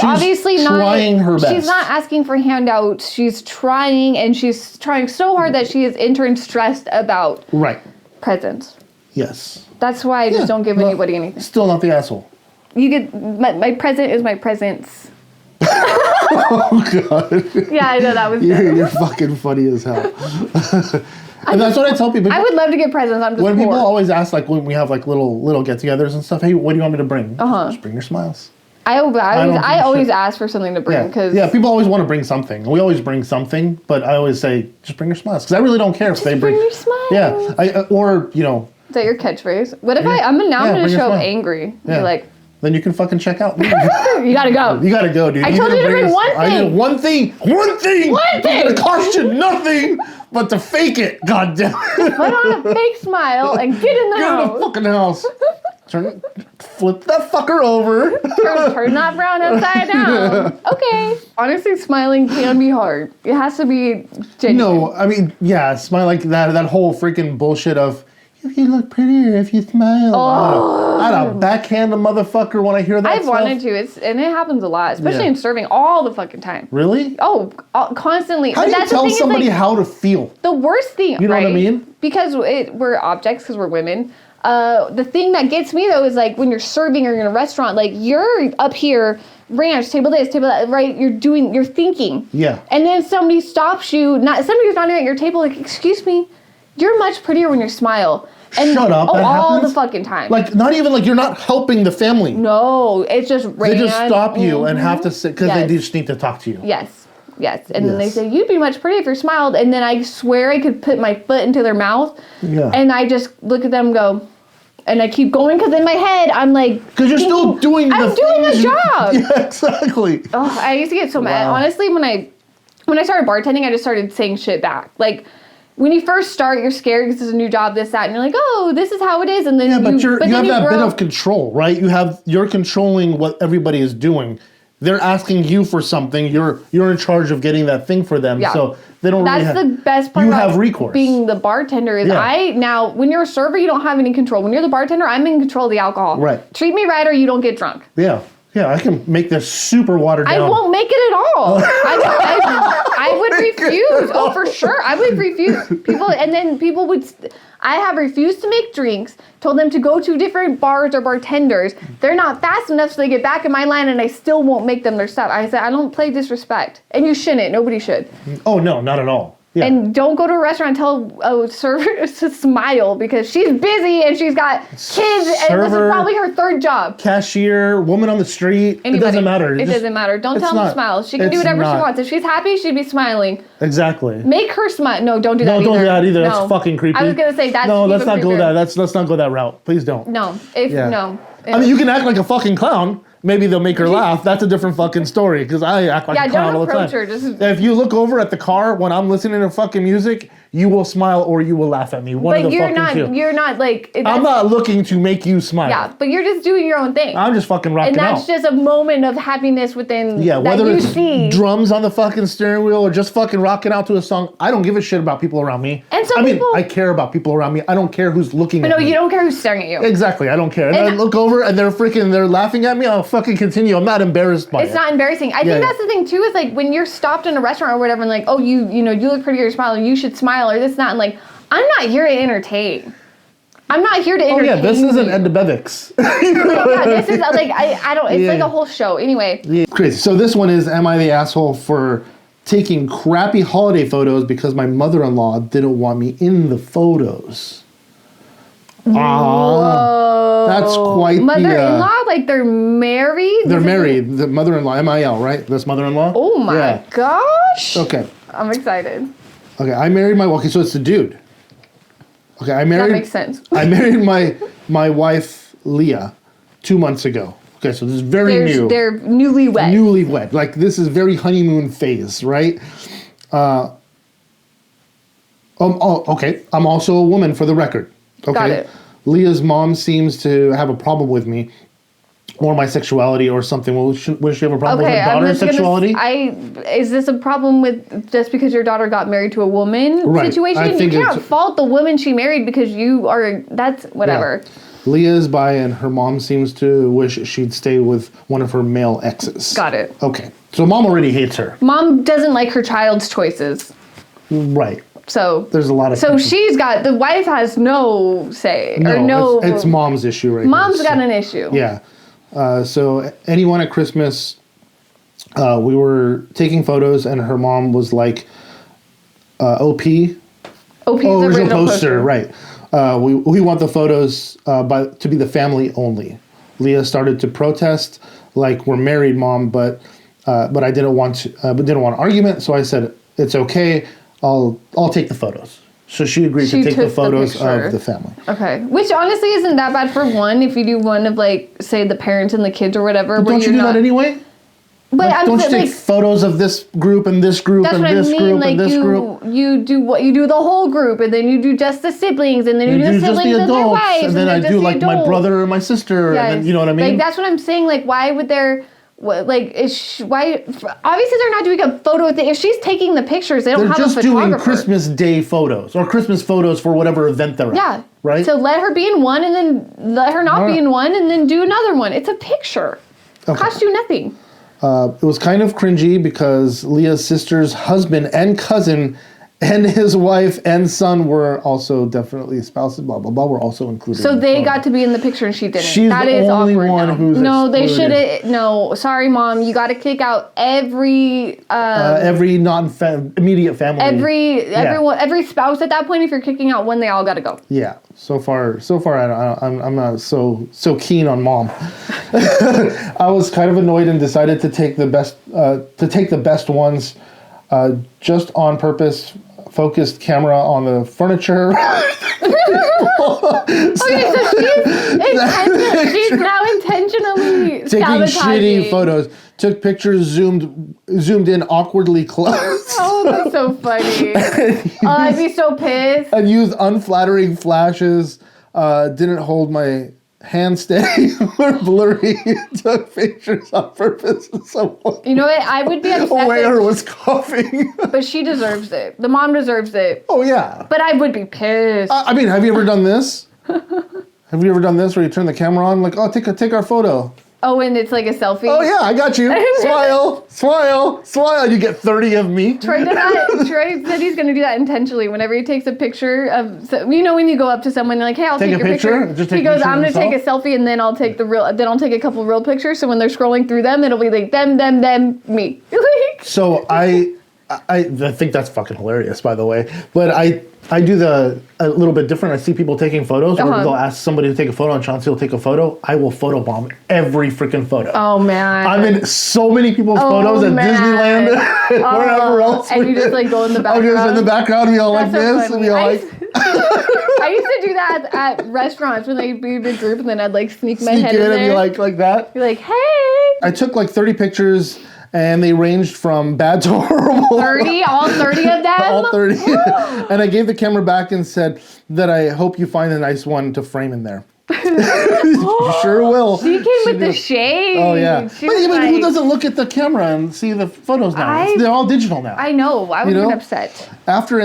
[SPEAKER 2] obviously
[SPEAKER 1] trying her best.
[SPEAKER 2] She's not asking for handouts. She's trying, and she's trying so hard that she is in turn stressed about presents.
[SPEAKER 1] Yes.
[SPEAKER 2] That's why I just don't give anybody anything.
[SPEAKER 1] Still not the asshole.
[SPEAKER 2] You get my present is my presents.
[SPEAKER 1] Oh God.
[SPEAKER 2] Yeah, I know that was.
[SPEAKER 1] You're fucking funny as hell. And that's what I tell people.
[SPEAKER 2] I would love to get presents. I'm just
[SPEAKER 1] when
[SPEAKER 2] poor.
[SPEAKER 1] People always ask, like when we have like little get-togethers and stuff. Hey, what do you want me to bring? Just bring your smiles.
[SPEAKER 2] I always ask for something to bring because
[SPEAKER 1] people always want to bring something. We always bring something, but I always say just bring your smiles because I really don't care if they bring
[SPEAKER 2] your smiles.
[SPEAKER 1] Yeah, or
[SPEAKER 2] Is that your catchphrase? What if I'm gonna show up angry? Yeah. Be like,
[SPEAKER 1] then you can fucking check out.
[SPEAKER 2] You gotta go.
[SPEAKER 1] You gotta go, dude.
[SPEAKER 2] I told you to bring one thing.
[SPEAKER 1] I did one thing. One thing.
[SPEAKER 2] One thing.
[SPEAKER 1] It's gonna cost you nothing but to fake it. God damn it.
[SPEAKER 2] Put on a fake smile and get in the house.
[SPEAKER 1] Get in the fucking house. Flip that fucker over.
[SPEAKER 2] Turn that frown upside down. Okay. Honestly, smiling can be hard. It has to be genuine.
[SPEAKER 1] No, I mean, smile like that whole freaking bullshit of, you look prettier if you smile. I'd backhand a motherfucker when I hear that
[SPEAKER 2] I've wanted to. And it happens a lot, especially in serving all the fucking time.
[SPEAKER 1] Really?
[SPEAKER 2] Oh, constantly.
[SPEAKER 1] How do you tell somebody how to feel?
[SPEAKER 2] The worst thing,
[SPEAKER 1] you know what I mean?
[SPEAKER 2] Because we're objects, because we're women. The thing that gets me though is like when you're serving or you're in a restaurant, like you're up here, ranch, table this, table that, right? You're thinking. Yeah. And then somebody stops you, somebody who's not even at your table, like, excuse me, you're much prettier when you smile. And
[SPEAKER 1] shut up. That
[SPEAKER 2] all
[SPEAKER 1] happens?
[SPEAKER 2] The fucking time.
[SPEAKER 1] Like, not even like you're not helping the family.
[SPEAKER 2] No, it's just
[SPEAKER 1] They just stop you and have to sit because they just need to talk to you.
[SPEAKER 2] Yes. And then they say, you'd be much prettier if you smiled. And then I swear I could put my foot into their mouth. Yeah. And I just look at them and go, and I keep going because in my head, I'm like...
[SPEAKER 1] Because you're still doing
[SPEAKER 2] I'm doing the job.
[SPEAKER 1] Yeah, exactly.
[SPEAKER 2] Oh, I used to get so mad. Honestly, when I started bartending, I just started saying shit back. Like... When you first start, you're scared because it's a new job, this, that, and you're like, oh, this is how it is. And then
[SPEAKER 1] you have that bit of control, right? You're controlling what everybody is doing. They're asking you for something. You're in charge of getting that thing for them. Yeah. So they don't really have... That's the best part about recourse. Being the bartender is now, when you're a server, you don't have any control. When you're the bartender, I'm in control of the alcohol. Right. Treat me right or you don't get drunk. Yeah. Yeah, I can make this super watered down.
[SPEAKER 2] I won't make it at all. I would refuse. Oh, for sure. I would refuse. People would... I have refused to make drinks, told them to go to different bars or bartenders. They're not fast enough so they get back in my line and I still won't make them their stuff. I said, I don't play disrespect. And you shouldn't. Nobody should.
[SPEAKER 1] Oh, no, not at all. Yeah.
[SPEAKER 2] And don't go to a restaurant and tell a server to smile because she's busy and she's got kids and this is probably her third job.
[SPEAKER 1] Cashier, woman on the street. Anybody. It doesn't matter.
[SPEAKER 2] It doesn't matter. Don't tell them to smile. She can do whatever she wants. If she's happy, she'd be smiling.
[SPEAKER 1] Exactly.
[SPEAKER 2] Make her smile. No, don't do that either.
[SPEAKER 1] No, don't do that either. No. That's fucking creepy.
[SPEAKER 2] I was going to say that's
[SPEAKER 1] No, let's not go that. Let's not go that route. Please don't.
[SPEAKER 2] No. No.
[SPEAKER 1] I mean, you can act like a fucking clown. maybe they'll make her laugh. That's a different fucking story because I act like a clown all the time.
[SPEAKER 2] Her. Just...
[SPEAKER 1] If you look over at the car when I'm listening to fucking music, you will smile or you will laugh at me. One of the fucking two.
[SPEAKER 2] You're not like...
[SPEAKER 1] I'm not looking to make you smile.
[SPEAKER 2] Yeah, but you're just doing your own thing.
[SPEAKER 1] I'm just fucking rocking out.
[SPEAKER 2] And that's just a moment of happiness within
[SPEAKER 1] whether it's drums on the fucking steering wheel or just fucking rocking out to a song, I don't give a shit about people around me.
[SPEAKER 2] And I
[SPEAKER 1] care about people around me. I don't care who's looking at me.
[SPEAKER 2] No, you don't care who's staring at you.
[SPEAKER 1] Exactly, I don't care. And I look over and they're laughing at me, I'll fucking continue. I'm not embarrassed by it.
[SPEAKER 2] It's not embarrassing. I think that's the thing too, is like when you're stopped in a restaurant or whatever and like, oh, you look pretty, you're smiling, you should smile or this, that, and like, I'm not here to entertain. I'm not here to entertain.
[SPEAKER 1] Oh yeah, this isn't endobetics.
[SPEAKER 2] This is like, I don't, it's like a whole show. Anyway.
[SPEAKER 1] Yeah. Crazy. So this one is, am I the asshole for taking crappy holiday photos because my mother-in-law didn't want me in the photos?
[SPEAKER 2] Whoa.
[SPEAKER 1] That's quite
[SPEAKER 2] mother-in-law? Like they're married?
[SPEAKER 1] They're married. The mother-in-law, M-I-L, right? That's mother-in-law?
[SPEAKER 2] Oh my gosh.
[SPEAKER 1] Okay.
[SPEAKER 2] I'm excited.
[SPEAKER 1] Okay, I married okay, so it's the dude. Okay, that
[SPEAKER 2] makes sense.
[SPEAKER 1] I married my wife, Leah, 2 months ago. Okay, so this is very new.
[SPEAKER 2] They're newlywed.
[SPEAKER 1] Newlywed. Like, this is very honeymoon phase, right? Okay. I'm also a woman, for the record. Okay.
[SPEAKER 2] Got it.
[SPEAKER 1] Leah's mom seems to have a problem with me or my sexuality or something. Will she have a problem with her daughter's sexuality?
[SPEAKER 2] Is this a problem with just because your daughter got married to a woman situation? You can't fault the woman she married because that's whatever.
[SPEAKER 1] Yeah. Leah's bi and her mom seems to wish she'd stay with one of her male exes.
[SPEAKER 2] Got it.
[SPEAKER 1] Okay. So mom already hates her.
[SPEAKER 2] Mom doesn't like her child's choices.
[SPEAKER 1] Right.
[SPEAKER 2] So
[SPEAKER 1] there's a lot of...
[SPEAKER 2] So the wife has no say. No.
[SPEAKER 1] It's mom's issue right now.
[SPEAKER 2] Mom's got an issue.
[SPEAKER 1] Yeah. So anyone at Christmas, we were taking photos and her mom was like, OP is original poster, right. We want the photos to be the family only. Leah started to protest, like, we're married, Mom, but I didn't want an argument, so I said, it's okay, I'll take the photos. So she agreed to take the photos of the family.
[SPEAKER 2] Okay. Which honestly isn't that bad for one, if you do one of, like, say the parents and the kids or whatever.
[SPEAKER 1] But don't you do that anyway?
[SPEAKER 2] But like,
[SPEAKER 1] don't you take photos of this group and this group and this group and this group?
[SPEAKER 2] You do the whole group, and then you do just the siblings, and then you do the siblings and their wives,
[SPEAKER 1] and then I do like my brother or my sister, and then, you know what I mean?
[SPEAKER 2] Like, that's what I'm saying. Like, why would there? Like, why? Obviously, they're not doing a photo thing. If she's taking the pictures, they don't have a photographer. They're just doing
[SPEAKER 1] Christmas Day photos or Christmas photos for whatever event they're at.
[SPEAKER 2] Yeah.
[SPEAKER 1] Right.
[SPEAKER 2] So let her be in one, and then let her not be in one, and then do another one. It's a picture. Okay. Cost you nothing.
[SPEAKER 1] It was kind of cringy because Leah's sister's husband and cousin and his wife and son were also definitely spouses, blah, blah, blah, were also included.
[SPEAKER 2] So they got to be in the picture and she didn't.
[SPEAKER 1] She's the only one who's
[SPEAKER 2] No, they shouldn't. No, sorry, Mom. You got to kick out every
[SPEAKER 1] immediate family.
[SPEAKER 2] Every spouse at that point. If you're kicking out one, they all got to go.
[SPEAKER 1] Yeah. So far, I'm not so keen on Mom. I was kind of annoyed and decided to take the best ones, just on purpose. Focused camera on the furniture.
[SPEAKER 2] Okay, so she's now intentionally
[SPEAKER 1] taking shitty photos. Took pictures, zoomed in awkwardly close.
[SPEAKER 2] Oh, that's so funny. I'd be so pissed.
[SPEAKER 1] And used unflattering flashes. Didn't hold my hand steady or blurry. Took pictures on purpose.
[SPEAKER 2] You know what? I would be upset.
[SPEAKER 1] The waiter was coughing.
[SPEAKER 2] But she deserves it. The mom deserves it.
[SPEAKER 1] Oh, yeah.
[SPEAKER 2] But I would be pissed.
[SPEAKER 1] I mean, have you ever done this? Have you ever done this where you turn the camera on, like, oh, take our photo?
[SPEAKER 2] Oh, and it's like a selfie?
[SPEAKER 1] Oh, yeah, I got you. Smile, smile, smile. You get 30 of me.
[SPEAKER 2] Troy said he's going to do that intentionally whenever he takes a picture of, when you go up to someone, you're like, hey, I'll take your picture. He goes, I'm going to take a selfie, and then I'll take I'll take a couple real pictures. So when they're scrolling through them, it'll be like them, me.
[SPEAKER 1] So I think that's fucking hilarious, by the way. But I do a little bit different. I see people taking photos, or they'll ask somebody to take a photo, and Chauncey will take a photo. I will photobomb every freaking photo.
[SPEAKER 2] Oh, man.
[SPEAKER 1] I'm in so many people's photos at Disneyland and wherever else.
[SPEAKER 2] And you just like go in the background.
[SPEAKER 1] I'm just in the background, be all like this, and be all like...
[SPEAKER 2] I used to do that at restaurants when they'd be a big group, and then I'd like sneak my head in there.
[SPEAKER 1] And be like that.
[SPEAKER 2] Be like, hey!
[SPEAKER 1] I took like 30 pictures, and they ranged from bad to horrible.
[SPEAKER 2] 30? All 30 of them?
[SPEAKER 1] All 30. And I gave the camera back and said that I hope you find a nice one to frame in there. You sure will.
[SPEAKER 2] She came with the shade.
[SPEAKER 1] Oh, yeah. But
[SPEAKER 2] Like,
[SPEAKER 1] who doesn't look at the camera and see the photos now? They're all digital now.
[SPEAKER 2] I know. I would have been upset.
[SPEAKER 1] After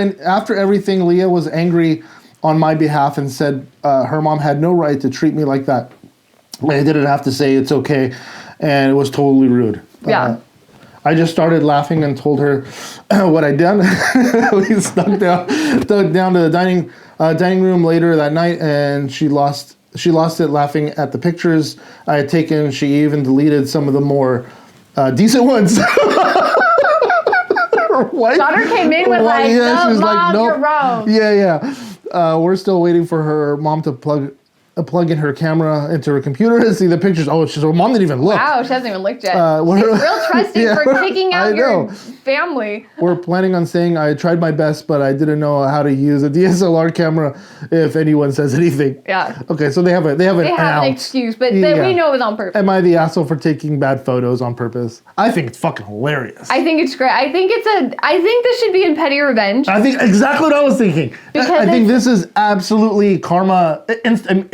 [SPEAKER 1] everything, Leah was angry on my behalf and said her mom had no right to treat me like that. I didn't have to say it's okay, and it was totally rude.
[SPEAKER 2] Yeah.
[SPEAKER 1] I just started laughing and told her what I'd done. We snuck down to the dining room later that night, and she lost it laughing at the pictures I had taken. She even deleted some of the more decent ones. Her wife,
[SPEAKER 2] daughter came in with
[SPEAKER 1] she was
[SPEAKER 2] Mom,
[SPEAKER 1] nope.
[SPEAKER 2] you're wrong.
[SPEAKER 1] Yeah. We're still waiting for her mom to plug in her camera into her computer and see the pictures. Oh, her mom didn't even look.
[SPEAKER 2] Wow, she hasn't even looked yet. She's real trusting for kicking out your family.
[SPEAKER 1] We're planning on saying I tried my best, but I didn't know how to use a DSLR camera if anyone says anything.
[SPEAKER 2] Yeah.
[SPEAKER 1] Okay, so they have an
[SPEAKER 2] excuse, but we know it was on purpose.
[SPEAKER 1] Am I the asshole for taking bad photos on purpose? I think it's fucking hilarious.
[SPEAKER 2] I think it's great. I think this should be in petty revenge.
[SPEAKER 1] I think exactly what I was thinking. I think this is absolutely karma, instant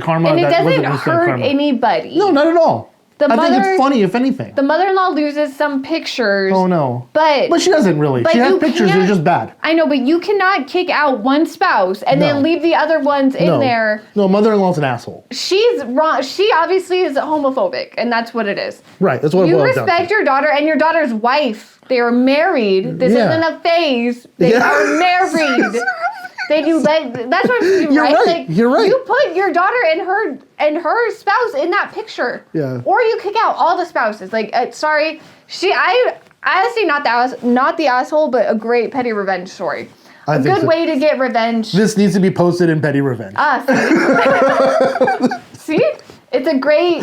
[SPEAKER 1] karma.
[SPEAKER 2] And it doesn't hurt anybody.
[SPEAKER 1] No, not at all. I think it's funny, if anything.
[SPEAKER 2] The mother-in-law loses some pictures.
[SPEAKER 1] Oh, no.
[SPEAKER 2] But
[SPEAKER 1] she doesn't really. She has pictures, they're just bad.
[SPEAKER 2] I know, but you cannot kick out one spouse and then leave the other ones in there.
[SPEAKER 1] No, mother-in-law's an asshole.
[SPEAKER 2] She's wrong. She obviously is homophobic, and that's what it is.
[SPEAKER 1] Right, that's what it boils down to.
[SPEAKER 2] You respect your daughter and your daughter's wife. They are married. This isn't a phase. They are married. They do. That's what I'm saying,
[SPEAKER 1] You're right.
[SPEAKER 2] Like,
[SPEAKER 1] you're right.
[SPEAKER 2] You put your daughter and her spouse in that picture.
[SPEAKER 1] Yeah.
[SPEAKER 2] Or you kick out all the spouses. Like, sorry, I honestly not the asshole, but a great petty revenge story. A good way to get revenge.
[SPEAKER 1] This needs to be posted in petty revenge.
[SPEAKER 2] See? It's great.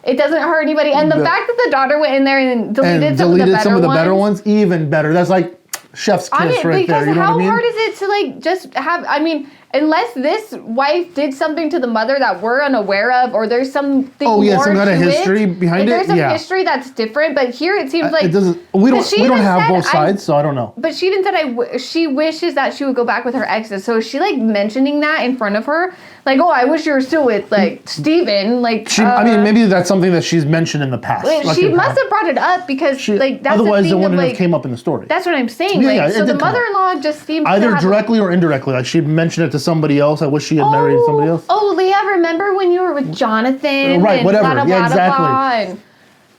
[SPEAKER 2] It doesn't hurt anybody. And the fact that the daughter went in there and deleted some of the better ones,
[SPEAKER 1] even better. That's like chef's kiss right there. You know what I mean?
[SPEAKER 2] How hard is it to just have? I mean, unless this wife did something to the mother that we're unaware of, or there's something.
[SPEAKER 1] Oh yeah, some kind of history behind it.
[SPEAKER 2] There's some history that's different, but here it seems like
[SPEAKER 1] it doesn't. We don't have both sides, so I don't know.
[SPEAKER 2] But she even said she wishes that she would go back with her exes. So is she mentioning that in front of her? Like, oh, I wish you were still with Steven.
[SPEAKER 1] I mean, maybe that's something that she's mentioned in the past.
[SPEAKER 2] She must have brought it up because that's
[SPEAKER 1] otherwise
[SPEAKER 2] the thing
[SPEAKER 1] it wouldn't have came up in the story.
[SPEAKER 2] That's what I'm saying.
[SPEAKER 1] Yeah,
[SPEAKER 2] so the mother-in-law just seems
[SPEAKER 1] either directly or indirectly. Like she mentioned it to somebody else. I wish she had married somebody else.
[SPEAKER 2] Oh, Leah, remember when you were with Jonathan?
[SPEAKER 1] Right, whatever. Exactly.
[SPEAKER 2] And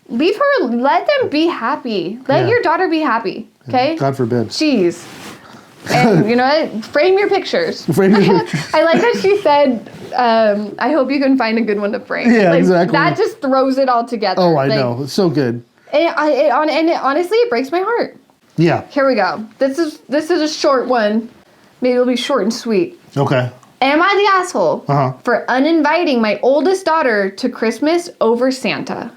[SPEAKER 2] leave her. Let them be happy. Let your daughter be happy. Okay.
[SPEAKER 1] God forbid.
[SPEAKER 2] Jeez. And you know what? Frame your pictures.
[SPEAKER 1] Frame your pictures.
[SPEAKER 2] I like that she said, I hope you can find a good one to frame.
[SPEAKER 1] Yeah, exactly.
[SPEAKER 2] That just throws it all together.
[SPEAKER 1] Oh, I know. It's so good.
[SPEAKER 2] Honestly, it breaks my heart.
[SPEAKER 1] Yeah.
[SPEAKER 2] Here we go. This is a short one. Maybe it'll be short and sweet.
[SPEAKER 1] Okay.
[SPEAKER 2] Am I the asshole for uninviting my oldest daughter to Christmas over Santa?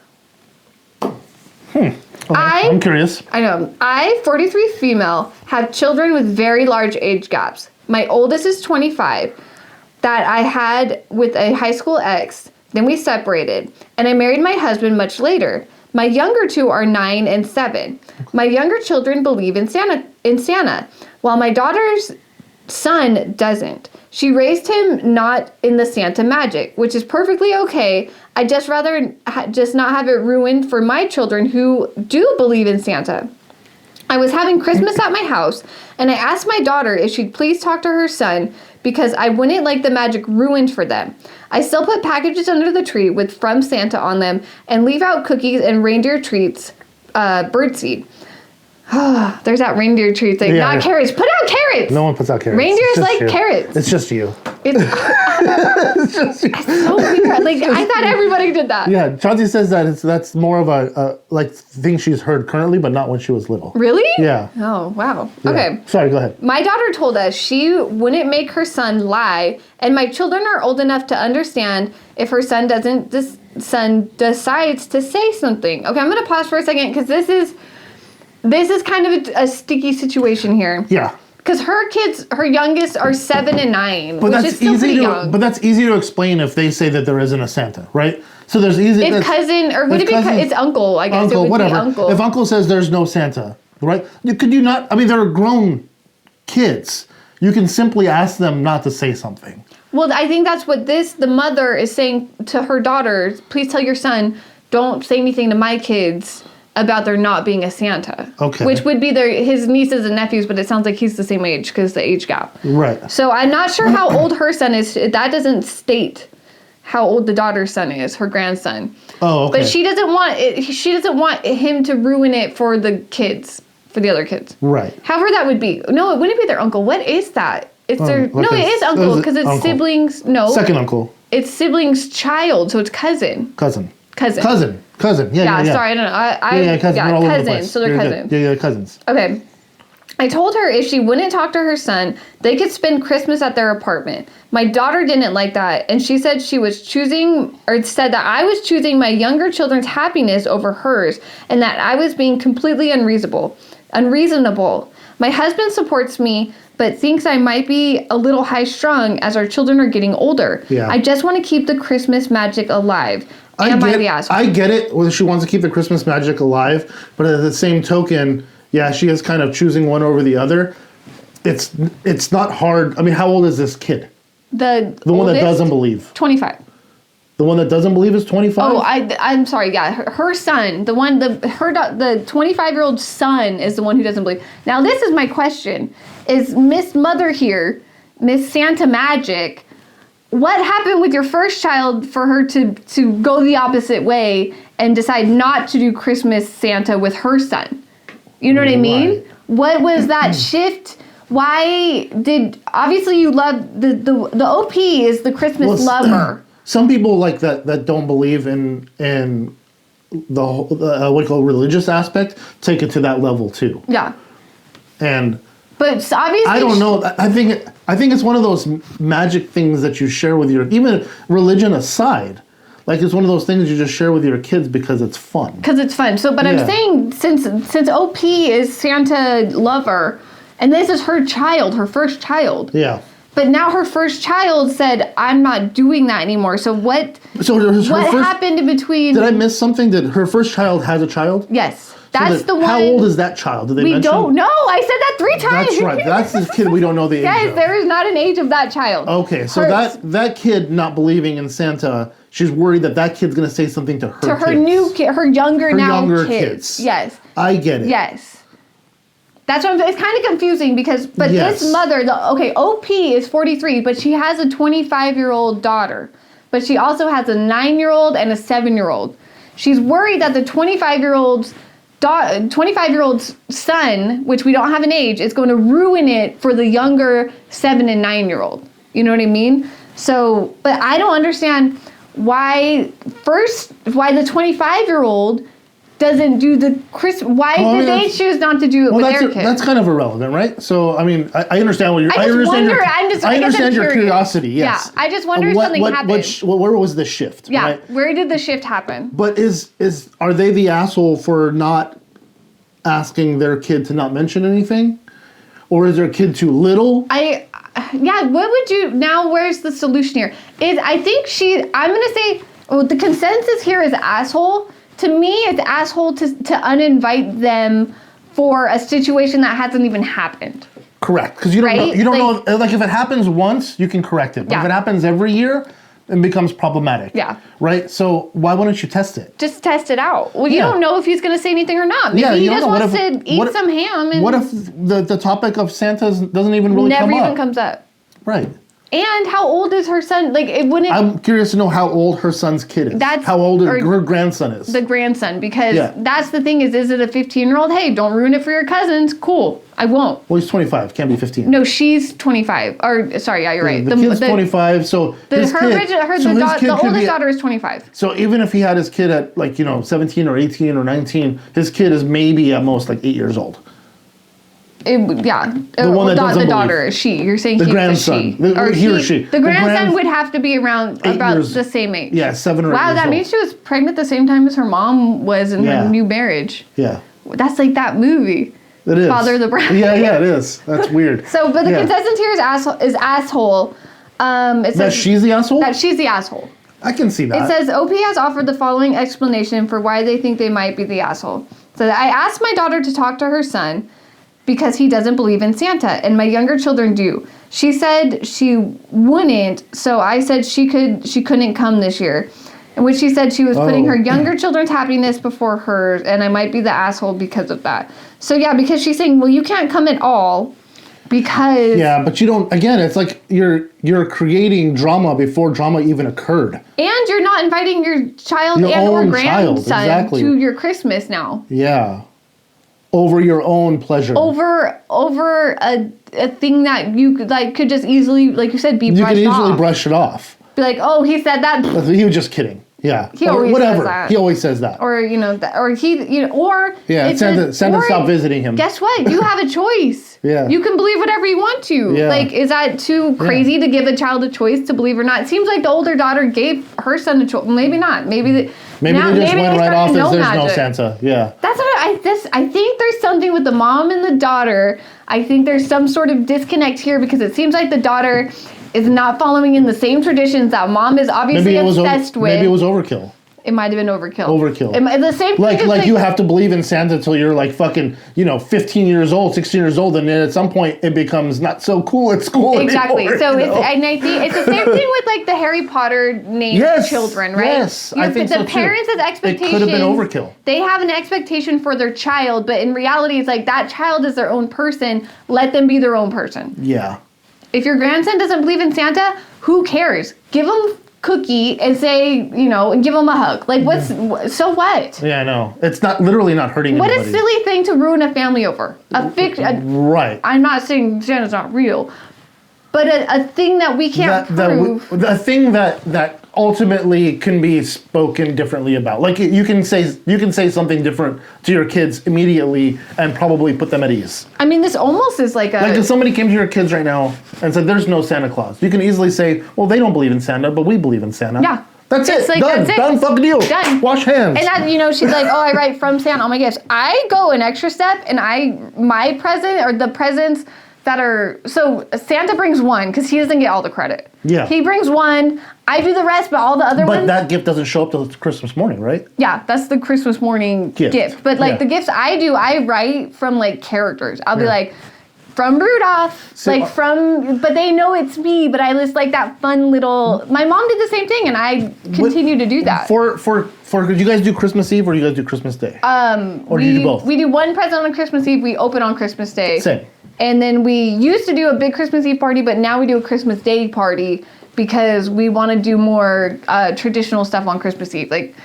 [SPEAKER 1] Okay. I'm curious.
[SPEAKER 2] I know. I, 43 female, have children with very large age gaps. My oldest is 25, that I had with a high school ex. Then we separated, and I married my husband much later. My younger two are 9 and 7. My younger children believe in Santa, while my daughter's son doesn't. She raised him not in the Santa magic, which is perfectly okay. I just rather just not have it ruined for my children who do believe in Santa. I was having Christmas at my house, and I asked my daughter if she'd please talk to her son because I wouldn't like the magic ruined for them. I still put packages under the tree with "From Santa" on them and leave out cookies and reindeer treats, birdseed. There's that reindeer treat thing. Not carrots. Put out carrots.
[SPEAKER 1] No one puts out carrots.
[SPEAKER 2] Reindeers like carrots.
[SPEAKER 1] It's just you.
[SPEAKER 2] It's just you. It's so weird. I thought everybody did that.
[SPEAKER 1] Yeah, Chauncey says that that's more of a thing she's heard currently, but not when she was little.
[SPEAKER 2] Really?
[SPEAKER 1] Yeah.
[SPEAKER 2] Oh, wow.
[SPEAKER 1] Yeah.
[SPEAKER 2] Okay.
[SPEAKER 1] Sorry, go ahead.
[SPEAKER 2] My daughter told us she wouldn't make her son lie, and my children are old enough to understand if her son decides to say something. Okay, I'm going to pause for a second because this is kind of a sticky situation here.
[SPEAKER 1] Yeah.
[SPEAKER 2] Because her youngest are 7 and 9,
[SPEAKER 1] But
[SPEAKER 2] which
[SPEAKER 1] that's
[SPEAKER 2] is still pretty
[SPEAKER 1] easy
[SPEAKER 2] young.
[SPEAKER 1] But that's easy to explain if they say that there isn't a Santa, right? So there's easy.
[SPEAKER 2] If cousin, or would it be, it's uncle, I guess.
[SPEAKER 1] Uncle,
[SPEAKER 2] it would
[SPEAKER 1] whatever.
[SPEAKER 2] be uncle.
[SPEAKER 1] If uncle says there's no Santa, right? Could you not, I mean, they're grown kids. You can simply ask them not to say something.
[SPEAKER 2] Well, I think that's what the mother is saying to her daughters. Please tell your son, don't say anything to my kids about there not being a Santa.
[SPEAKER 1] Okay.
[SPEAKER 2] Which would be his nieces and nephews, but it sounds like he's the same age because the age gap.
[SPEAKER 1] Right.
[SPEAKER 2] So I'm not sure how old her son is. That doesn't state how old the daughter's son is, her grandson.
[SPEAKER 1] Oh, okay.
[SPEAKER 2] But she doesn't want him to ruin it for the kids, for the other kids.
[SPEAKER 1] Right.
[SPEAKER 2] However that would be. No, it wouldn't be their uncle. What is that? It's their
[SPEAKER 1] like
[SPEAKER 2] it is uncle because it's
[SPEAKER 1] uncle.
[SPEAKER 2] siblings. No,
[SPEAKER 1] Second uncle.
[SPEAKER 2] it's siblings' child, so it's cousin.
[SPEAKER 1] Cousin.
[SPEAKER 2] Cousin.
[SPEAKER 1] Yeah.
[SPEAKER 2] Sorry, I don't know.
[SPEAKER 1] Cousin. We're all over the
[SPEAKER 2] cousin.
[SPEAKER 1] place.
[SPEAKER 2] So they're
[SPEAKER 1] You're
[SPEAKER 2] cousins.
[SPEAKER 1] good. Yeah, cousins.
[SPEAKER 2] Okay. I told her if she wouldn't talk to her son, they could spend Christmas at their apartment. My daughter didn't like that, and she said said that I was choosing my younger children's happiness over hers, and that I was being completely unreasonable. My husband supports me, but thinks I might be a little high-strung as our children are getting older.
[SPEAKER 1] Yeah.
[SPEAKER 2] I just want to keep the Christmas magic alive.
[SPEAKER 1] I get it. Well, she wants to keep the Christmas magic alive, but at the same token, yeah, she is kind of choosing one over the other. It's not hard. I mean, how old is this kid?
[SPEAKER 2] The
[SPEAKER 1] one that doesn't believe.
[SPEAKER 2] 25.
[SPEAKER 1] The one that doesn't believe is 25?
[SPEAKER 2] Oh, I'm sorry. Yeah, her son, the 25-year-old son is the one who doesn't believe. Now, this is my question: is Miss Mother here, Miss Santa Magic? What happened with your first child for her to go the opposite way and decide not to do Christmas Santa with her son? You know what I mean?
[SPEAKER 1] Right.
[SPEAKER 2] What was that shift? Why obviously you love the OP is the Christmas lover.
[SPEAKER 1] Some people like that don't believe in the what you call religious aspect take it to that level too.
[SPEAKER 2] Yeah.
[SPEAKER 1] But
[SPEAKER 2] obviously
[SPEAKER 1] I don't know. I think it's one of those magic things that you share with even religion aside. Like it's one of those things you just share with your kids because it's fun.
[SPEAKER 2] Because it's fun. So, but I'm saying since OP is Santa lover, and this is her child, her first child.
[SPEAKER 1] Yeah.
[SPEAKER 2] But now her first child said, "I'm not doing that anymore." So what?
[SPEAKER 1] So what
[SPEAKER 2] happened in between?
[SPEAKER 1] Did I miss something? Did her first child has a child?
[SPEAKER 2] Yes, that's the one.
[SPEAKER 1] How old is that child? Did they mention?
[SPEAKER 2] We don't know. I said that 3 times.
[SPEAKER 1] That's right. That's the kid we don't know the age of.
[SPEAKER 2] Yes, there is not an age of that child.
[SPEAKER 1] Okay, so that kid not believing in Santa, she's worried that kid's going to say something to her kids.
[SPEAKER 2] To her new kid, her younger kids. Yes.
[SPEAKER 1] I get it.
[SPEAKER 2] Yes. That's what it's kind of confusing because, this mother, OP is 43, but she has a 25-year-old daughter, but she also has a 9-year-old and a 7-year-old. She's worried that the 25-year-old's son, which we don't have an age, is going to ruin it for the younger 7 and 9-year-old. You know what I mean? So, but I don't understand why the 25-year-old doesn't do the Christmas. Why did they choose not to do it with their kids?
[SPEAKER 1] That's kind of irrelevant, right? So, I mean, I understand what you're. I understand your curiosity. Yes.
[SPEAKER 2] Yeah, I just wonder if something happened.
[SPEAKER 1] Where was the shift?
[SPEAKER 2] Yeah,
[SPEAKER 1] right?
[SPEAKER 2] Where did the shift happen?
[SPEAKER 1] But are they the asshole for not asking their kid to not mention anything, or is their kid too little?
[SPEAKER 2] What would you now? Where's the solution here? I'm gonna say the consensus here is asshole. To me, it's asshole to uninvite them for a situation that hasn't even happened.
[SPEAKER 1] Correct, because you don't know. You don't know. Like if it happens once, you can correct it. But if it happens every year, it becomes problematic. Yeah. Right. So why wouldn't you test it?
[SPEAKER 2] Just test it out. Well, you don't know if he's going to say anything or not. Maybe he just wants to eat some ham. And
[SPEAKER 1] what if the topic of Santa doesn't even really come up?
[SPEAKER 2] Never even comes up.
[SPEAKER 1] Right.
[SPEAKER 2] And how old is her son? Like it wouldn't.
[SPEAKER 1] I'm curious to know how old her son's kid is. How old her grandson is.
[SPEAKER 2] The grandson, because that's the thing is it a 15-year-old? Hey, don't ruin it for your cousins. Cool, I won't.
[SPEAKER 1] Well, he's 25. Can't be 15.
[SPEAKER 2] No, she's 25. Or sorry, you're right.
[SPEAKER 1] The kid's 25. So the
[SPEAKER 2] oldest daughter is 25.
[SPEAKER 1] So even if he had his kid at 17 or 18 or 19, his kid is maybe at most 8 years old.
[SPEAKER 2] The daughter is she. You're saying
[SPEAKER 1] the grandson, he or she.
[SPEAKER 2] The grandson would have to be around about the same age.
[SPEAKER 1] Yeah, 7 or 8 years old.
[SPEAKER 2] Wow, that means she was pregnant the same time as her mom was in her new marriage.
[SPEAKER 1] Yeah.
[SPEAKER 2] That's like that movie.
[SPEAKER 1] It is.
[SPEAKER 2] Father of the bride.
[SPEAKER 1] Yeah, it is. That's weird.
[SPEAKER 2] So, but the contestant here is asshole. It says
[SPEAKER 1] that she's the asshole?
[SPEAKER 2] That she's the asshole.
[SPEAKER 1] I can see that.
[SPEAKER 2] It says OP has offered the following explanation for why they think they might be the asshole. So I asked my daughter to talk to her son because he doesn't believe in Santa, and my younger children do. She said she wouldn't, so I said she couldn't come this year. In which she said she was putting her younger children's happiness before hers, and I might be the asshole because of that. So yeah, because she's saying, well, you can't come at all because...
[SPEAKER 1] Yeah, but you don't... Again, it's like you're creating drama before drama even occurred.
[SPEAKER 2] And you're not inviting your child or grandson to your Christmas now.
[SPEAKER 1] Yeah. Over your own pleasure.
[SPEAKER 2] Over a thing that you could just easily, like you said, be brushed off. You can easily
[SPEAKER 1] brush it off.
[SPEAKER 2] Be like, oh, he said that.
[SPEAKER 1] He was just kidding. Yeah.
[SPEAKER 2] He always says that.
[SPEAKER 1] He always says that.
[SPEAKER 2] Or,
[SPEAKER 1] Santa stopped visiting him.
[SPEAKER 2] Guess what? You have a choice.
[SPEAKER 1] Yeah.
[SPEAKER 2] You can believe whatever you want to.
[SPEAKER 1] Yeah.
[SPEAKER 2] Like, is that too crazy to give a child a choice to believe or not? It seems like the older daughter gave her son a choice. Maybe not. Maybe they just went
[SPEAKER 1] right off as there's no Santa. Yeah.
[SPEAKER 2] That's what I think there's something with the mom and the daughter. I think there's some sort of disconnect here because it seems like the daughter is not following in the same traditions that mom is obviously obsessed with.
[SPEAKER 1] Maybe it was overkill.
[SPEAKER 2] It might have been overkill.
[SPEAKER 1] Overkill.
[SPEAKER 2] The same thing.
[SPEAKER 1] Like you have to believe in Santa till you're like fucking, 15 years old, 16 years old, and then at some point it becomes not so cool at school
[SPEAKER 2] exactly.
[SPEAKER 1] anymore.
[SPEAKER 2] So I think it's the same thing with like the Harry Potter named children, right?
[SPEAKER 1] Yes, I think so too.
[SPEAKER 2] The parents' expectations.
[SPEAKER 1] It could have been overkill.
[SPEAKER 2] They have an expectation for their child, but in reality, it's like that child is their own person. Let them be their own person.
[SPEAKER 1] Yeah.
[SPEAKER 2] If your grandson doesn't believe in Santa, who cares? Give him cookie and say, and give him a hug. Like, so what?
[SPEAKER 1] Yeah, I know. It's literally not hurting anybody.
[SPEAKER 2] What a silly thing to ruin a family over.
[SPEAKER 1] Right.
[SPEAKER 2] I'm not saying Santa's not real, but a thing that we can't prove.
[SPEAKER 1] A thing that ultimately can be spoken differently about. Like you can say something different to your kids immediately and probably put them at ease.
[SPEAKER 2] I mean, this almost is like
[SPEAKER 1] if somebody came to your kids right now and said, "There's no Santa Claus," you can easily say, "Well, they don't believe in Santa, but we believe in Santa."
[SPEAKER 2] Yeah.
[SPEAKER 1] That's it.
[SPEAKER 2] Like,
[SPEAKER 1] done.
[SPEAKER 2] That's it.
[SPEAKER 1] Done. Fuck deal.
[SPEAKER 2] Done.
[SPEAKER 1] Wash hands.
[SPEAKER 2] And that, she's like, "Oh, I write from Santa on my gifts." I go an extra step, and my present or the presents that are Santa brings one because he doesn't get all the credit.
[SPEAKER 1] Yeah.
[SPEAKER 2] He brings one. I do the rest, but all the other ones.
[SPEAKER 1] But that gift doesn't show up till Christmas morning, right?
[SPEAKER 2] Yeah, that's the Christmas morning gift. But the gifts I do, I write from like characters. I'll be like, from Rudolph, but they know it's me. But I list like that fun little. My mom did the same thing, and I continue to do that.
[SPEAKER 1] Do you guys do Christmas Eve or do you guys do Christmas Day? Or do you do both?
[SPEAKER 2] We do one present on Christmas Eve. We open on Christmas Day.
[SPEAKER 1] Same.
[SPEAKER 2] And then we used to do a big Christmas Eve party, but now we do a Christmas Day party because we want to do more traditional stuff on Christmas Eve. Like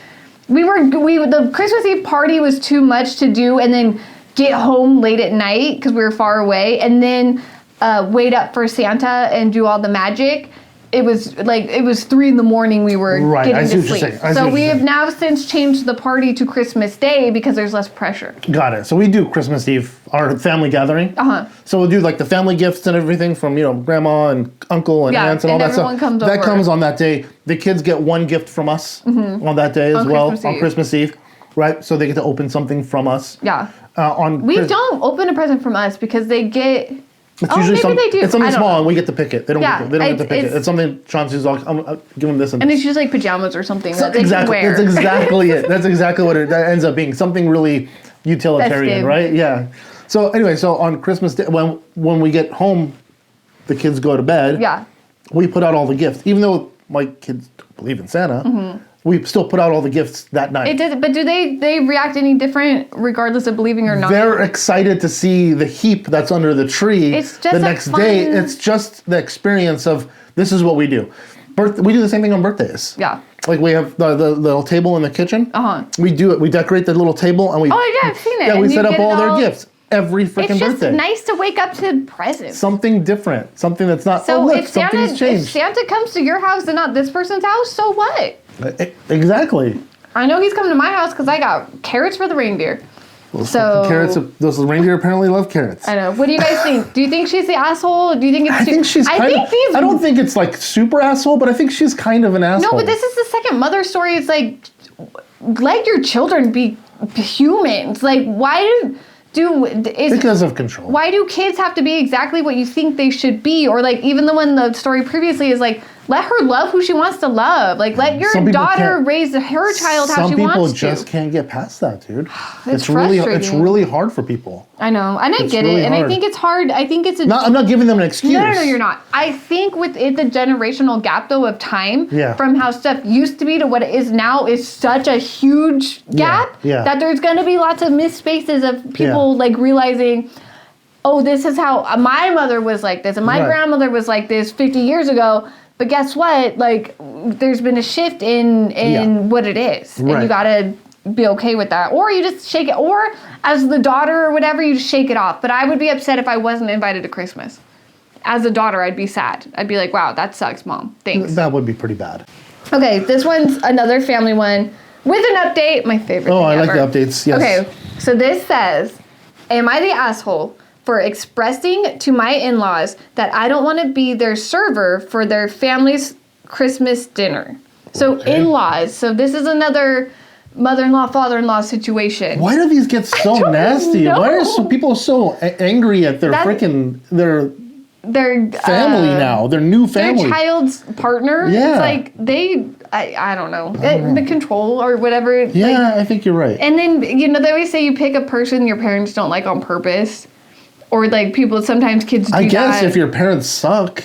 [SPEAKER 2] the Christmas Eve party was too much to do, and then get home late at night because we were far away, and then wait up for Santa and do all the magic. It was 3 a.m. we were getting to sleep. So we have now since changed the party to Christmas Day because there's less pressure.
[SPEAKER 1] Got it. So we do Christmas Eve, our family gathering. So we'll do like the family gifts and everything from grandma and uncle and aunts and all that stuff. That comes on that day. The kids get one gift from us on that day as well on Christmas Eve, right? So they get to open something from us.
[SPEAKER 2] Yeah. We don't open a present from us because they get.
[SPEAKER 1] It's usually
[SPEAKER 2] they do.
[SPEAKER 1] It's something small, and we get to pick it. They don't get to pick it.
[SPEAKER 2] It's
[SPEAKER 1] something Chauncey's like, I'll give them this. And
[SPEAKER 2] it's usually like pajamas or something that they can wear.
[SPEAKER 1] That's exactly it. That's exactly what it ends up being. Something really utilitarian,
[SPEAKER 2] Festive.
[SPEAKER 1] Right? Yeah. So anyway, on Christmas Day, when we get home, the kids go to bed.
[SPEAKER 2] Yeah.
[SPEAKER 1] We put out all the gifts. Even though my kids don't believe in Santa, we still put out all the gifts that night.
[SPEAKER 2] But do they react any different regardless of believing or not?
[SPEAKER 1] They're excited to see the heap that's under the tree the next day. It's just the experience of this is what we do. We do the same thing on birthdays.
[SPEAKER 2] Yeah.
[SPEAKER 1] Like we have the little table in the kitchen. We do it. We decorate the little table and we.
[SPEAKER 2] Oh yeah, I've seen it.
[SPEAKER 1] Yeah, we set up all their gifts every freaking birthday.
[SPEAKER 2] It's just nice to wake up to presents.
[SPEAKER 1] Something different. Something that's not.
[SPEAKER 2] So
[SPEAKER 1] look,
[SPEAKER 2] if
[SPEAKER 1] something's changed.
[SPEAKER 2] If Santa comes to your house and not this person's house, so what?
[SPEAKER 1] Exactly.
[SPEAKER 2] I know he's coming to my house because I got carrots for the reindeer.
[SPEAKER 1] Those reindeer apparently love carrots.
[SPEAKER 2] I know. What do you guys think? Do you think she's the asshole? Do you think it's?
[SPEAKER 1] I think she's. I don't think it's like super asshole, but I think she's kind of an asshole.
[SPEAKER 2] No, but this is the second mother story. It's like, let your children be humans. Like, why do
[SPEAKER 1] Because of control.
[SPEAKER 2] Why do kids have to be exactly what you think they should be? Or like even the one the story previously is like, let her love who she wants to love. Like let your daughter raise her child how she wants to.
[SPEAKER 1] Some people just can't get past that, dude.
[SPEAKER 2] It's
[SPEAKER 1] really hard for people.
[SPEAKER 2] I know, and I get it, and I think it's hard. I think it's
[SPEAKER 1] I'm not giving them an excuse.
[SPEAKER 2] No, you're not. I think with it, the generational gap though of time from how stuff used to be to what it is now is such a huge gap that there's going to be lots of missed spaces of people like realizing, oh, this is how my mother was like this, and my grandmother was like this 50 years ago. But guess what? Like, there's been a shift in what it is, and you gotta be okay with that, or you just shake it, or as the daughter or whatever, you just shake it off. But I would be upset if I wasn't invited to Christmas. As a daughter, I'd be sad. I'd be like, wow, that sucks, Mom. Thanks.
[SPEAKER 1] That would be pretty bad.
[SPEAKER 2] Okay, this one's another family one with an update. My favorite.
[SPEAKER 1] Oh, I like the updates. Yes.
[SPEAKER 2] Okay, so this says, "Am I the asshole for expressing to my in-laws that I don't want to be their server for their family's Christmas dinner?" So in-laws. So this is another mother-in-law, father-in-law situation.
[SPEAKER 1] Why do these get so nasty?
[SPEAKER 2] Know.
[SPEAKER 1] Why are people so angry at their their family now, their new family,
[SPEAKER 2] their child's partner?
[SPEAKER 1] Yeah.
[SPEAKER 2] It's like I don't know. The control or whatever.
[SPEAKER 1] Yeah, I think you're right.
[SPEAKER 2] And then, they always say you pick a person your parents don't like on purpose. Or like sometimes kids do that.
[SPEAKER 1] I guess if your parents suck.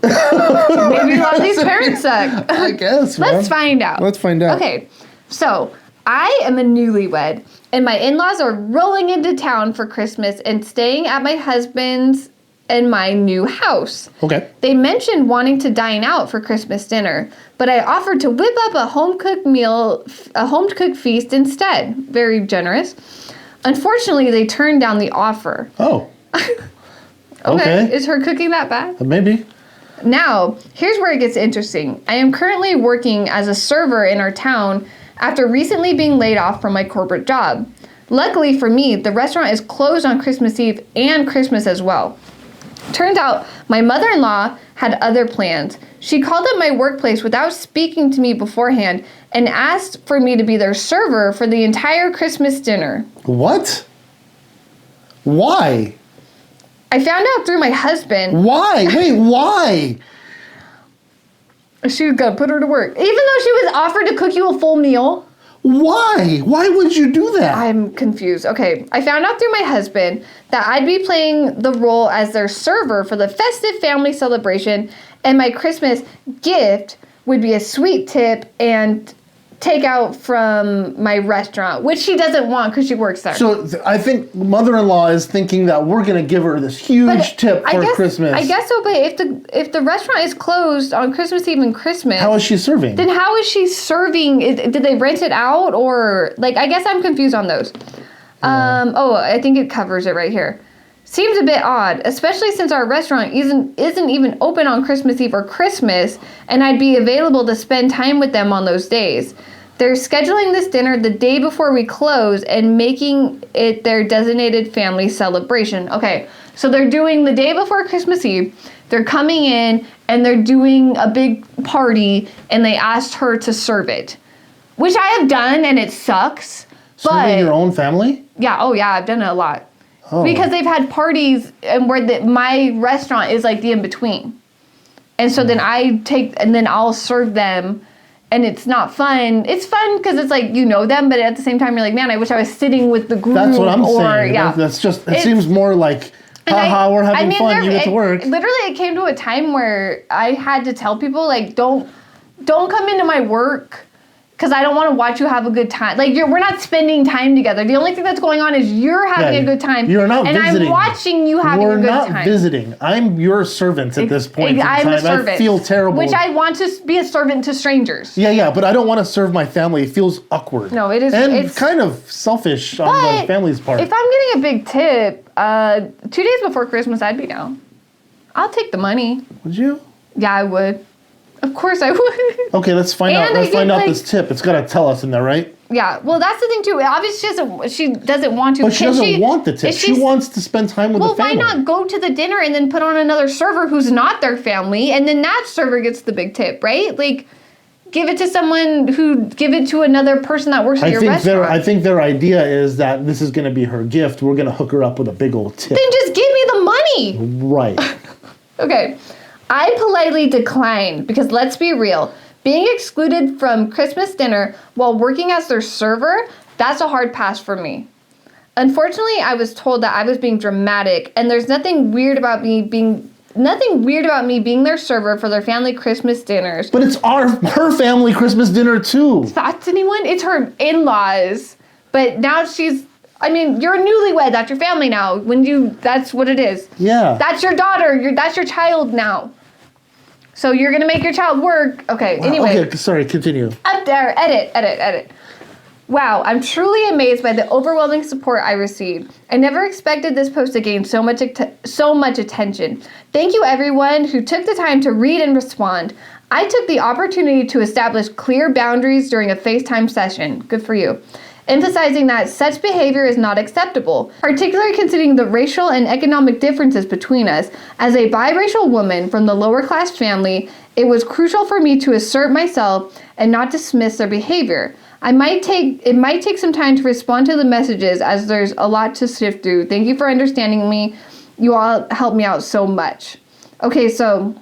[SPEAKER 2] Maybe a lot of these parents suck.
[SPEAKER 1] I guess.
[SPEAKER 2] Let's find out. Okay, so I am a newlywed, and my in-laws are rolling into town for Christmas and staying at my husband's and my new house.
[SPEAKER 1] Okay.
[SPEAKER 2] They mentioned wanting to dine out for Christmas dinner, but I offered to whip up a home-cooked feast instead. Very generous. Unfortunately, they turned down the offer.
[SPEAKER 1] Oh.
[SPEAKER 2] Okay. Is her cooking that bad?
[SPEAKER 1] Maybe.
[SPEAKER 2] Now, here's where it gets interesting. I am currently working as a server in our town after recently being laid off from my corporate job. Luckily for me, the restaurant is closed on Christmas Eve and Christmas as well. Turns out my mother-in-law had other plans. She called up my workplace without speaking to me beforehand and asked for me to be their server for the entire Christmas dinner.
[SPEAKER 1] What? Why?
[SPEAKER 2] I found out through my husband.
[SPEAKER 1] Why? Wait, why?
[SPEAKER 2] She was gonna put her to work. Even though she was offered to cook you a full meal.
[SPEAKER 1] Why? Why would you do that?
[SPEAKER 2] I'm confused. Okay, I found out through my husband that I'd be playing the role as their server for the festive family celebration, and my Christmas gift would be a sweet tip and takeout from my restaurant, which she doesn't want because she works there.
[SPEAKER 1] So I think mother-in-law is thinking that we're going to give her this huge tip for Christmas.
[SPEAKER 2] I guess so, but if the restaurant is closed on Christmas Eve and Christmas,
[SPEAKER 1] how is she serving?
[SPEAKER 2] Then how is she serving? Did they rent it out or I guess I'm confused on those. I think it covers it right here. Seems a bit odd, especially since our restaurant isn't even open on Christmas Eve or Christmas, and I'd be available to spend time with them on those days. They're scheduling this dinner the day before we close and making it their designated family celebration. Okay, so they're doing the day before Christmas Eve. They're coming in and they're doing a big party, and they asked her to serve it, which I have done, and it sucks.
[SPEAKER 1] Serving your own family?
[SPEAKER 2] Yeah, I've done it a lot.
[SPEAKER 1] Oh.
[SPEAKER 2] Because they've had parties and where my restaurant is like the in-between. And so then I'll serve them, and it's not fun. It's fun because it's like, them, but at the same time you're like, man, I wish I was sitting with the group.
[SPEAKER 1] That's what I'm saying.
[SPEAKER 2] Yeah.
[SPEAKER 1] That's just, it seems more like, haha, we're having fun, you get to work.
[SPEAKER 2] Literally, it came to a time where I had to tell people, like, don't come into my work because I don't want to watch you have a good time. Like, we're not spending time together. The only thing that's going on is you're having a good time.
[SPEAKER 1] You're not visiting. And
[SPEAKER 2] I'm watching you having a good time.
[SPEAKER 1] We're not visiting. I'm your servant at this point in time.
[SPEAKER 2] I'm a servant.
[SPEAKER 1] I feel terrible.
[SPEAKER 2] Which I want to be a servant to strangers.
[SPEAKER 1] Yeah, but I don't want to serve my family. It feels awkward.
[SPEAKER 2] No, it is.
[SPEAKER 1] And it's kind of selfish on the family's part.
[SPEAKER 2] If I'm getting a big tip, 2 days before Christmas, I'd be down. I'll take the money.
[SPEAKER 1] Would you?
[SPEAKER 2] Yeah, I would. Of course I would.
[SPEAKER 1] Okay, let's find out. Let's find out this tip. It's got to tell us in there, right?
[SPEAKER 2] Yeah. Well, that's the thing too. Obviously, she doesn't want to.
[SPEAKER 1] But she doesn't want the tip. She wants to spend time with the family.
[SPEAKER 2] Well, why not go to the dinner and then put on another server who's not their family, and then that server gets the big tip, right? Like, give it to someone who give it to another person that works at your restaurant.
[SPEAKER 1] I think their idea is that this is going to be her gift. We're going to hook her up with a big old tip.
[SPEAKER 2] Then just give me the money.
[SPEAKER 1] Right.
[SPEAKER 2] Okay. I politely declined because let's be real, being excluded from Christmas dinner while working as their server, that's a hard pass for me. Unfortunately, I was told that I was being dramatic, and there's nothing weird about me being their server for their family Christmas dinners.
[SPEAKER 1] But it's her family Christmas dinner too.
[SPEAKER 2] Thoughts, anyone? It's her in-laws. But now you're newlywed. That's your family now. That's what it is.
[SPEAKER 1] Yeah.
[SPEAKER 2] That's your daughter. That's your child now. So you're going to make your child work. Okay, anyway.
[SPEAKER 1] Okay, sorry, continue.
[SPEAKER 2] Up there, edit. Wow, I'm truly amazed by the overwhelming support I received. I never expected this post to gain so much attention. Thank you everyone who took the time to read and respond. I took the opportunity to establish clear boundaries during a FaceTime session. Good for you. Emphasizing that such behavior is not acceptable, particularly considering the racial and economic differences between us. As a biracial woman from the lower class family, it was crucial for me to assert myself and not dismiss their behavior. It might take some time to respond to the messages as there's a lot to sift through. Thank you for understanding me. You all helped me out so much. Okay, so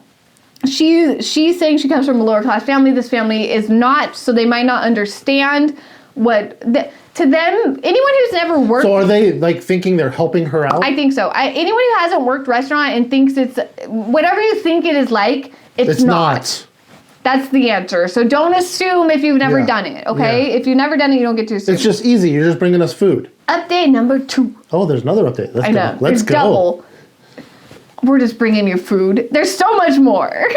[SPEAKER 2] she's saying she comes from a lower class family. This family is not, so they might not understand to them, anyone who's never worked.
[SPEAKER 1] So are they like thinking they're helping her out?
[SPEAKER 2] I think so. Anyone who hasn't worked restaurant and thinks it's whatever you think it is like, it's not. That's the answer. So don't assume if you've never done it, okay? Yeah. If you've never done it, you don't get to assume.
[SPEAKER 1] It's just easy. You're just bringing us food.
[SPEAKER 2] Update number 2.
[SPEAKER 1] Oh, there's another update. Let's go.
[SPEAKER 2] Double. We're just bringing you food. There's so much more.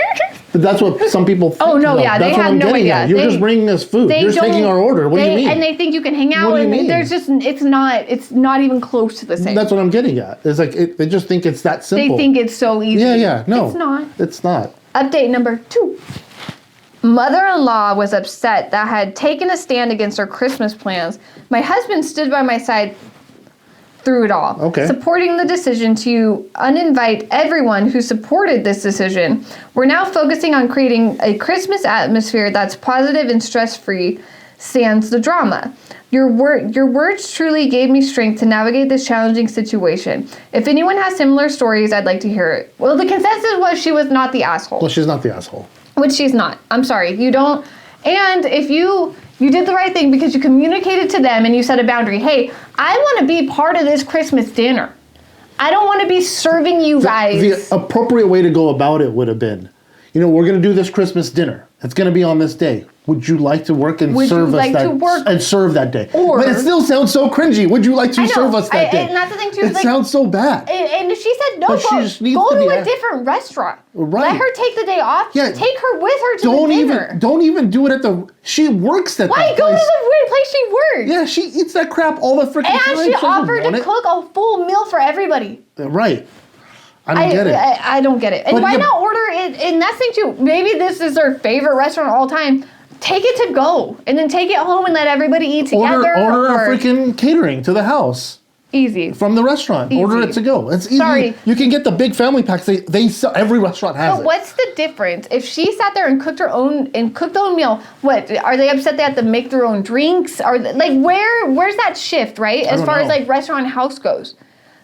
[SPEAKER 1] But that's what some people think.
[SPEAKER 2] Oh, no, yeah.
[SPEAKER 1] That's
[SPEAKER 2] they have no idea.
[SPEAKER 1] You're just bringing us food. You're just taking our order. What do you mean?
[SPEAKER 2] And they think you can hang out.
[SPEAKER 1] What do you mean?
[SPEAKER 2] It's not even close to the same.
[SPEAKER 1] That's what I'm getting at. It's like, they just think it's that simple.
[SPEAKER 2] They think it's so easy.
[SPEAKER 1] Yeah. No.
[SPEAKER 2] It's not.
[SPEAKER 1] It's not.
[SPEAKER 2] Update number 2. Mother-in-law was upset that I had taken a stand against her Christmas plans. My husband stood by my side through it all, supporting the decision to uninvite everyone who supported this decision. We're now focusing on creating a Christmas atmosphere that's positive and stress-free, sans the drama. Your words truly gave me strength to navigate this challenging situation. If anyone has similar stories, I'd like to hear it. Well, the consensus was she was not the asshole.
[SPEAKER 1] Well, she's not the asshole.
[SPEAKER 2] Which she's not. I'm sorry. You don't. And if you did the right thing because you communicated to them and you set a boundary. Hey, I want to be part of this Christmas dinner. I don't want to be serving you guys.
[SPEAKER 1] The appropriate way to go about it would have been, we're going to do this Christmas dinner. It's going to be on this day. Would you like to work and serve that day? But it still sounds so cringy. Would you like to serve us that day?
[SPEAKER 2] And that's the thing too.
[SPEAKER 1] It sounds so bad.
[SPEAKER 2] And she said no. Go to a different restaurant.
[SPEAKER 1] Right.
[SPEAKER 2] Let her take the day off. Yeah. Take her with her to the dinner.
[SPEAKER 1] Don't even do it at she works at that place.
[SPEAKER 2] Why go to the weird place she works?
[SPEAKER 1] Yeah, she eats that crap all the freaking time.
[SPEAKER 2] And she offered to cook a full meal for everybody.
[SPEAKER 1] Right. I don't get it.
[SPEAKER 2] I don't get it. And why not order it? And that's the thing too. Maybe this is their favorite restaurant of all time. Take it to go, and then take it home and let everybody eat together.
[SPEAKER 1] Order a freaking catering to the house.
[SPEAKER 2] Easy.
[SPEAKER 1] From the restaurant. Easy. Order it to go. It's easy. Sorry. You can get the big family packs. They sell, every restaurant has it.
[SPEAKER 2] But what's the difference? If she sat there and cooked her own meal, what are they upset they have to make their own drinks? Or where's that shift, right? As far as restaurant house goes.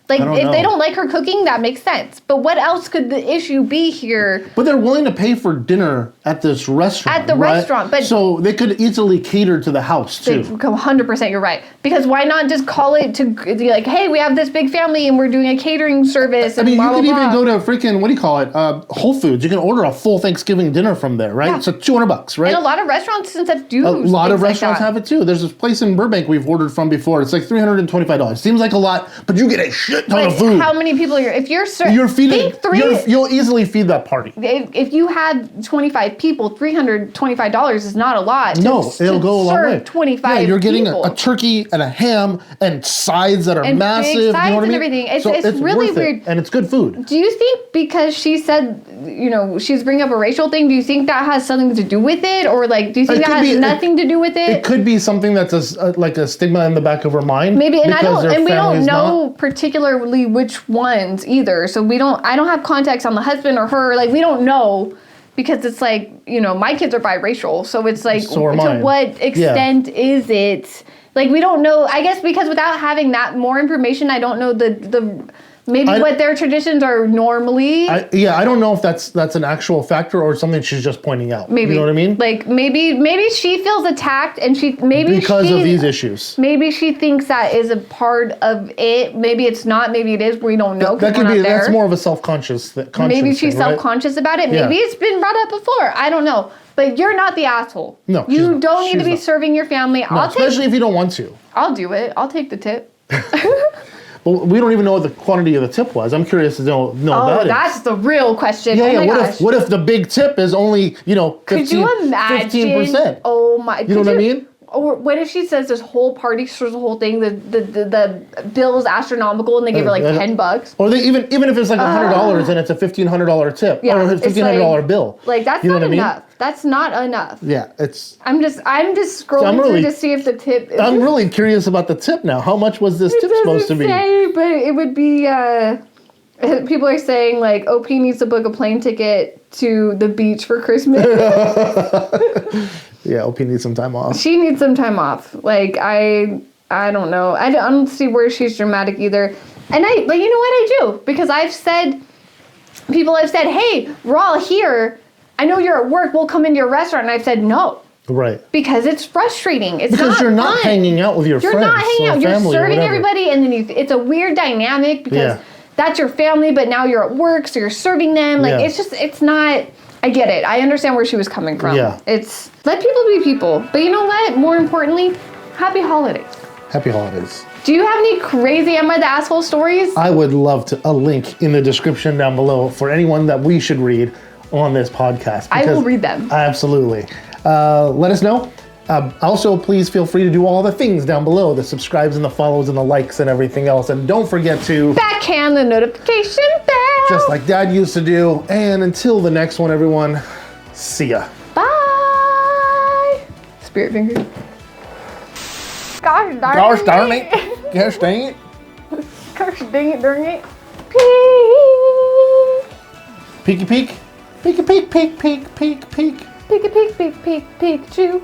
[SPEAKER 2] If they don't like her cooking, that makes sense. But what else could the issue be here?
[SPEAKER 1] But they're willing to pay for dinner at this restaurant.
[SPEAKER 2] At the restaurant. But
[SPEAKER 1] so they could easily cater to the house, too.
[SPEAKER 2] 100% you're right. Because why not just call it to be like, hey, we have this big family and we're doing a catering service.
[SPEAKER 1] You could even go to freaking, what do you call it? Whole Foods. You can order a full Thanksgiving dinner from there, right? Yeah. So $200, right?
[SPEAKER 2] And a lot of restaurants since that do.
[SPEAKER 1] A lot of restaurants have it, too. There's this place in Burbank we've ordered from before. It's like $325. Seems like a lot, but you get a shit ton of food.
[SPEAKER 2] How many people if you're
[SPEAKER 1] feeding, you'll easily feed that party.
[SPEAKER 2] If you had 25 people, $325 is not a lot.
[SPEAKER 1] It'll go a long way.
[SPEAKER 2] 25
[SPEAKER 1] Yeah, you're getting
[SPEAKER 2] a
[SPEAKER 1] turkey and a ham and sides that are massive.
[SPEAKER 2] Big sides
[SPEAKER 1] you know what
[SPEAKER 2] and
[SPEAKER 1] I mean?
[SPEAKER 2] everything. It's really weird.
[SPEAKER 1] And it's good food.
[SPEAKER 2] Do you think because she said, she's bringing up a racial thing, do you think that has something to do with it? Or do you think that has nothing to do with it?
[SPEAKER 1] It could be something that's a stigma in the back of her mind.
[SPEAKER 2] Maybe, and we don't know particularly which ones either. So I don't have context on the husband or her. We don't know. because it's like, you know, my kids are biracial, so it's like,
[SPEAKER 1] So are
[SPEAKER 2] to
[SPEAKER 1] mine.
[SPEAKER 2] what extent is it? Like, we don't know, I guess, because without having that more information, I don't know what their traditions are normally.
[SPEAKER 1] I don't know if that's an actual factor or something she's just pointing out.
[SPEAKER 2] Maybe.
[SPEAKER 1] You know what I mean?
[SPEAKER 2] Like, maybe she feels attacked and
[SPEAKER 1] because of these issues.
[SPEAKER 2] Maybe she thinks that is a part of it. Maybe it's not. Maybe it is. We don't know.
[SPEAKER 1] That could be. That's more of a self-conscious.
[SPEAKER 2] Maybe she's
[SPEAKER 1] thing, right?
[SPEAKER 2] self-conscious about it. Maybe it's been brought up before. I don't know. But you're not the asshole.
[SPEAKER 1] No,
[SPEAKER 2] you don't need to be serving your family.
[SPEAKER 1] No, especially if you don't want to.
[SPEAKER 2] I'll do it. I'll take the tip.
[SPEAKER 1] But we don't even know what the quantity of the tip was. I'm curious to know about it.
[SPEAKER 2] Oh, that's the real question.
[SPEAKER 1] Yeah,
[SPEAKER 2] oh my
[SPEAKER 1] yeah.
[SPEAKER 2] gosh.
[SPEAKER 1] What if the big tip is only, 15%?
[SPEAKER 2] Could you imagine?
[SPEAKER 1] 15%.
[SPEAKER 2] Oh my.
[SPEAKER 1] You know what I mean?
[SPEAKER 2] Or what if she says this whole party, throws the whole thing, the bill is astronomical and they give her like $10?
[SPEAKER 1] Or even if it's like $100 and it's a $1,500 tip or a $1,500 bill.
[SPEAKER 2] Like, that's not enough. That's not enough.
[SPEAKER 1] Yeah, it's.
[SPEAKER 2] I'm just scrolling through to see if the tip.
[SPEAKER 1] I'm really curious about the tip now. How much was this tip supposed to be?
[SPEAKER 2] But it would be. People are saying like OP needs to book a plane ticket to the beach for Christmas.
[SPEAKER 1] Yeah, OP needs some time off.
[SPEAKER 2] She needs some time off. Like, I don't know. I don't see where she's dramatic either. But you know what I do? Because people have said, hey, we're all here. I know you're at work. We'll come into your restaurant. And I've said no.
[SPEAKER 1] Right.
[SPEAKER 2] Because it's frustrating.
[SPEAKER 1] Because you're not hanging out with your friends.
[SPEAKER 2] You're not hanging out. You're serving everybody. And then it's a weird dynamic because that's your family, but now you're at work. So you're serving them. Like, it's not... I get it. I understand where she was coming from.
[SPEAKER 1] Yeah.
[SPEAKER 2] It's let people be people. But you know what? More importantly, happy holidays.
[SPEAKER 1] Happy holidays.
[SPEAKER 2] Do you have any crazy Am I the Asshole stories?
[SPEAKER 1] I would love a link in the description down below for anyone that we should read on this podcast.
[SPEAKER 2] I will read them.
[SPEAKER 1] Absolutely. Let us know. Also, please feel free to do all the things down below, the subscribes and the follows and the likes and everything else. And don't forget to
[SPEAKER 2] backhand the notification bell.
[SPEAKER 1] Just like Dad used to do. And until the next one, everyone, see ya.
[SPEAKER 2] Bye. Spirit finger. Gosh darn it.
[SPEAKER 1] Gosh dang it.
[SPEAKER 2] Gosh dang it, darn it. Peek.
[SPEAKER 1] Peeky peek. Peeky peek, peek, peek, peek, peek.
[SPEAKER 2] Peek, peek, peek, peek, Pikachu.